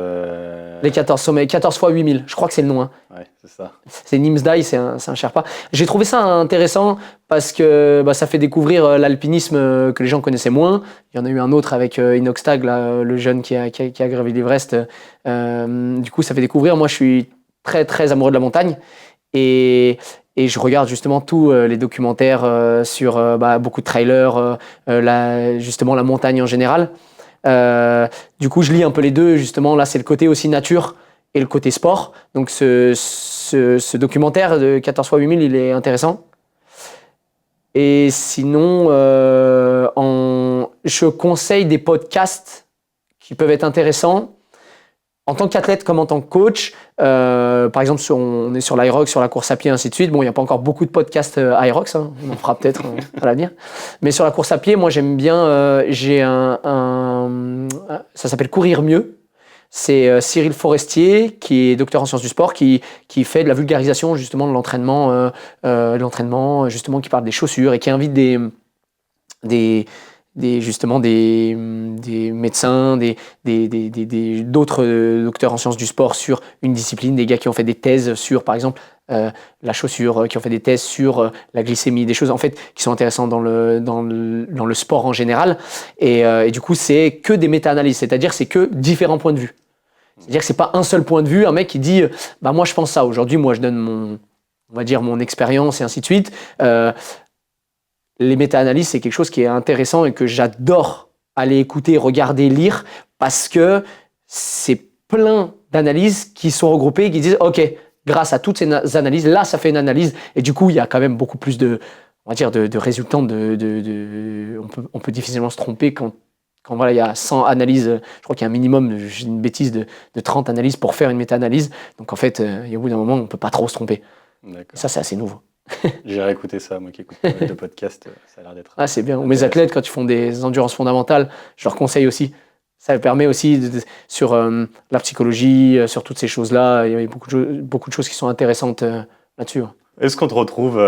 Les 14 sommets, 14 fois 8000. Je crois que c'est le nom. Hein. Ouais, c'est ça. C'est Nimsdai, c'est un Sherpa. J'ai trouvé ça intéressant parce que ça fait découvrir l'alpinisme que les gens connaissaient moins. Il y en a eu un autre avec Inoxtag, là, le jeune qui a gravi l'Everest. Du coup, ça fait découvrir. Moi, je suis très, très amoureux de la montagne. Et je regarde justement tous les documentaires sur beaucoup de trailers, justement la montagne en général. Du coup, je lis un peu les deux. Justement, là, c'est le côté aussi nature et le côté sport. Donc, ce documentaire de 14 fois 8000, il est intéressant. Et sinon, je conseille des podcasts qui peuvent être intéressants. En tant qu'athlète comme en tant que coach, par exemple, on est sur l'Aerox, sur la course à pied, ainsi de suite. Bon, il n'y a pas encore beaucoup de podcasts Aerox, hein, on en fera peut-être à l'avenir. Mais sur la course à pied, moi j'aime bien, ça s'appelle Courir mieux. C'est Cyril Forestier, qui est docteur en sciences du sport, qui fait de la vulgarisation justement de l'entraînement, justement qui parle des chaussures et qui invite des médecins, d'autres docteurs en sciences du sport sur une discipline, des gars qui ont fait des thèses sur, par exemple, la chaussure, qui ont fait des thèses sur la glycémie, des choses en fait qui sont intéressantes dans le sport en général. Et du coup, c'est que des méta-analyses, c'est-à-dire c'est que différents points de vue. C'est-à-dire que c'est pas un seul point de vue, un mec qui dit moi je pense ça, aujourd'hui moi je donne mon expérience et ainsi de suite. Les méta-analyses, c'est quelque chose qui est intéressant et que j'adore aller écouter, regarder, lire, parce que c'est plein d'analyses qui sont regroupées et qui disent « Ok, grâce à toutes ces analyses, là, ça fait une analyse. » Et du coup, il y a quand même beaucoup plus de résultants. On peut difficilement se tromper quand voilà, il y a 100 analyses. Je crois qu'il y a un minimum, j'ai une bêtise, de 30 analyses pour faire une méta-analyse. Donc en fait, au bout d'un moment, on ne peut pas trop se tromper. Ça, c'est assez nouveau. J'ai réécouté ça, moi qui écoute pas mal de podcasts, ça a l'air d'être... Ah, c'est bien. Ou mes athlètes, quand ils font des endurances fondamentales, je leur conseille aussi. Ça permet aussi, sur la psychologie, sur toutes ces choses-là, il y a beaucoup de choses qui sont intéressantes là-dessus. Est-ce qu'on te retrouve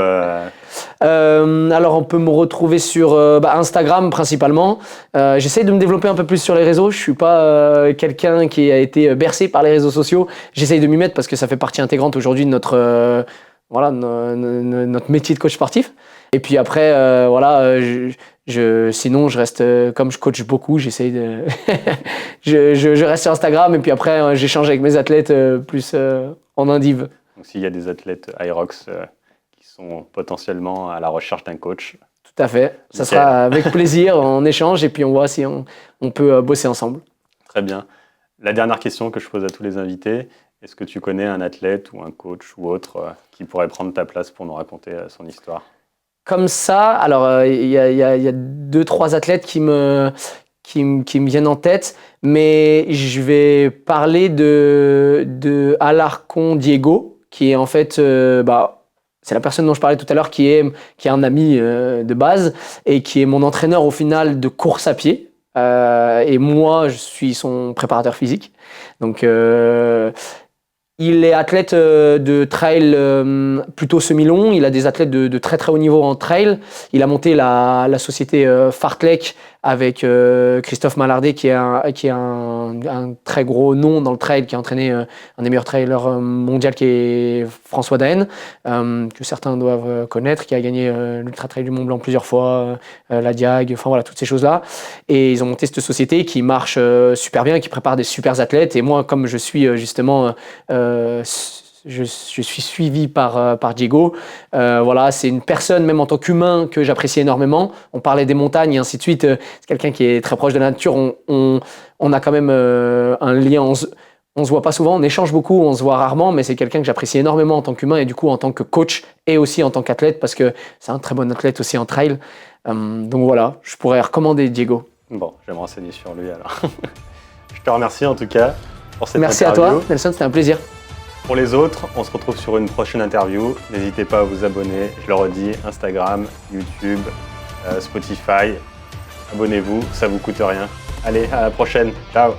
Alors, on peut me retrouver sur Instagram principalement. J'essaye de me développer un peu plus sur les réseaux. Je suis pas quelqu'un qui a été bercé par les réseaux sociaux. J'essaye de m'y mettre parce que ça fait partie intégrante aujourd'hui de notre métier de coach sportif. Et puis après, sinon, je reste, comme je coach beaucoup, j'essaye de... je reste sur Instagram et puis après, j'échange avec mes athlètes plus en indiv. Donc, s'il y a des athlètes Aerox qui sont potentiellement à la recherche d'un coach. Tout à fait. Ça sera avec plaisir, on échange et puis on voit si on peut bosser ensemble. Très bien. La dernière question que je pose à tous les invités, est-ce que tu connais un athlète ou un coach ou autre qui pourrait prendre ta place pour nous raconter son histoire? Comme ça, alors il y a 2-3 athlètes qui me qui me viennent en tête, mais je vais parler de Alarcon Diego, qui est en fait, c'est la personne dont je parlais tout à l'heure, qui est un ami de base et qui est mon entraîneur au final de course à pied. Et moi, je suis son préparateur physique. Donc, il est athlète de trail plutôt semi-long. Il a des athlètes de très très haut niveau en trail. Il a monté la société Fartlek avec Christophe Mallardet, qui est un très gros nom dans le trail, qui a entraîné un des meilleurs trailers mondiaux, qui est François Daen, que certains doivent connaître, qui a gagné l'Ultra Trail du Mont Blanc plusieurs fois, la Diag, enfin voilà, toutes ces choses-là. Et ils ont monté cette société qui marche super bien, qui prépare des super athlètes. Et moi, comme je suis justement... je suis suivi par Diego. Voilà, c'est une personne, même en tant qu'humain, que j'apprécie énormément. On parlait des montagnes et ainsi de suite. C'est quelqu'un qui est très proche de la nature. On a quand même un lien. On se voit pas souvent, on échange beaucoup, on se voit rarement, mais c'est quelqu'un que j'apprécie énormément en tant qu'humain et du coup en tant que coach et aussi en tant qu'athlète, parce que c'est un très bon athlète aussi en trail. Donc voilà, je pourrais recommander Diego. Bon, je vais me renseigner sur lui alors. Je te remercie en tout cas pour cette Merci interview. à toi, Nelson, c'était un plaisir. Pour les autres, on se retrouve sur une prochaine interview. N'hésitez pas à vous abonner, je le redis, Instagram, YouTube, Spotify. Abonnez-vous, ça vous coûte rien. Allez, à la prochaine. Ciao.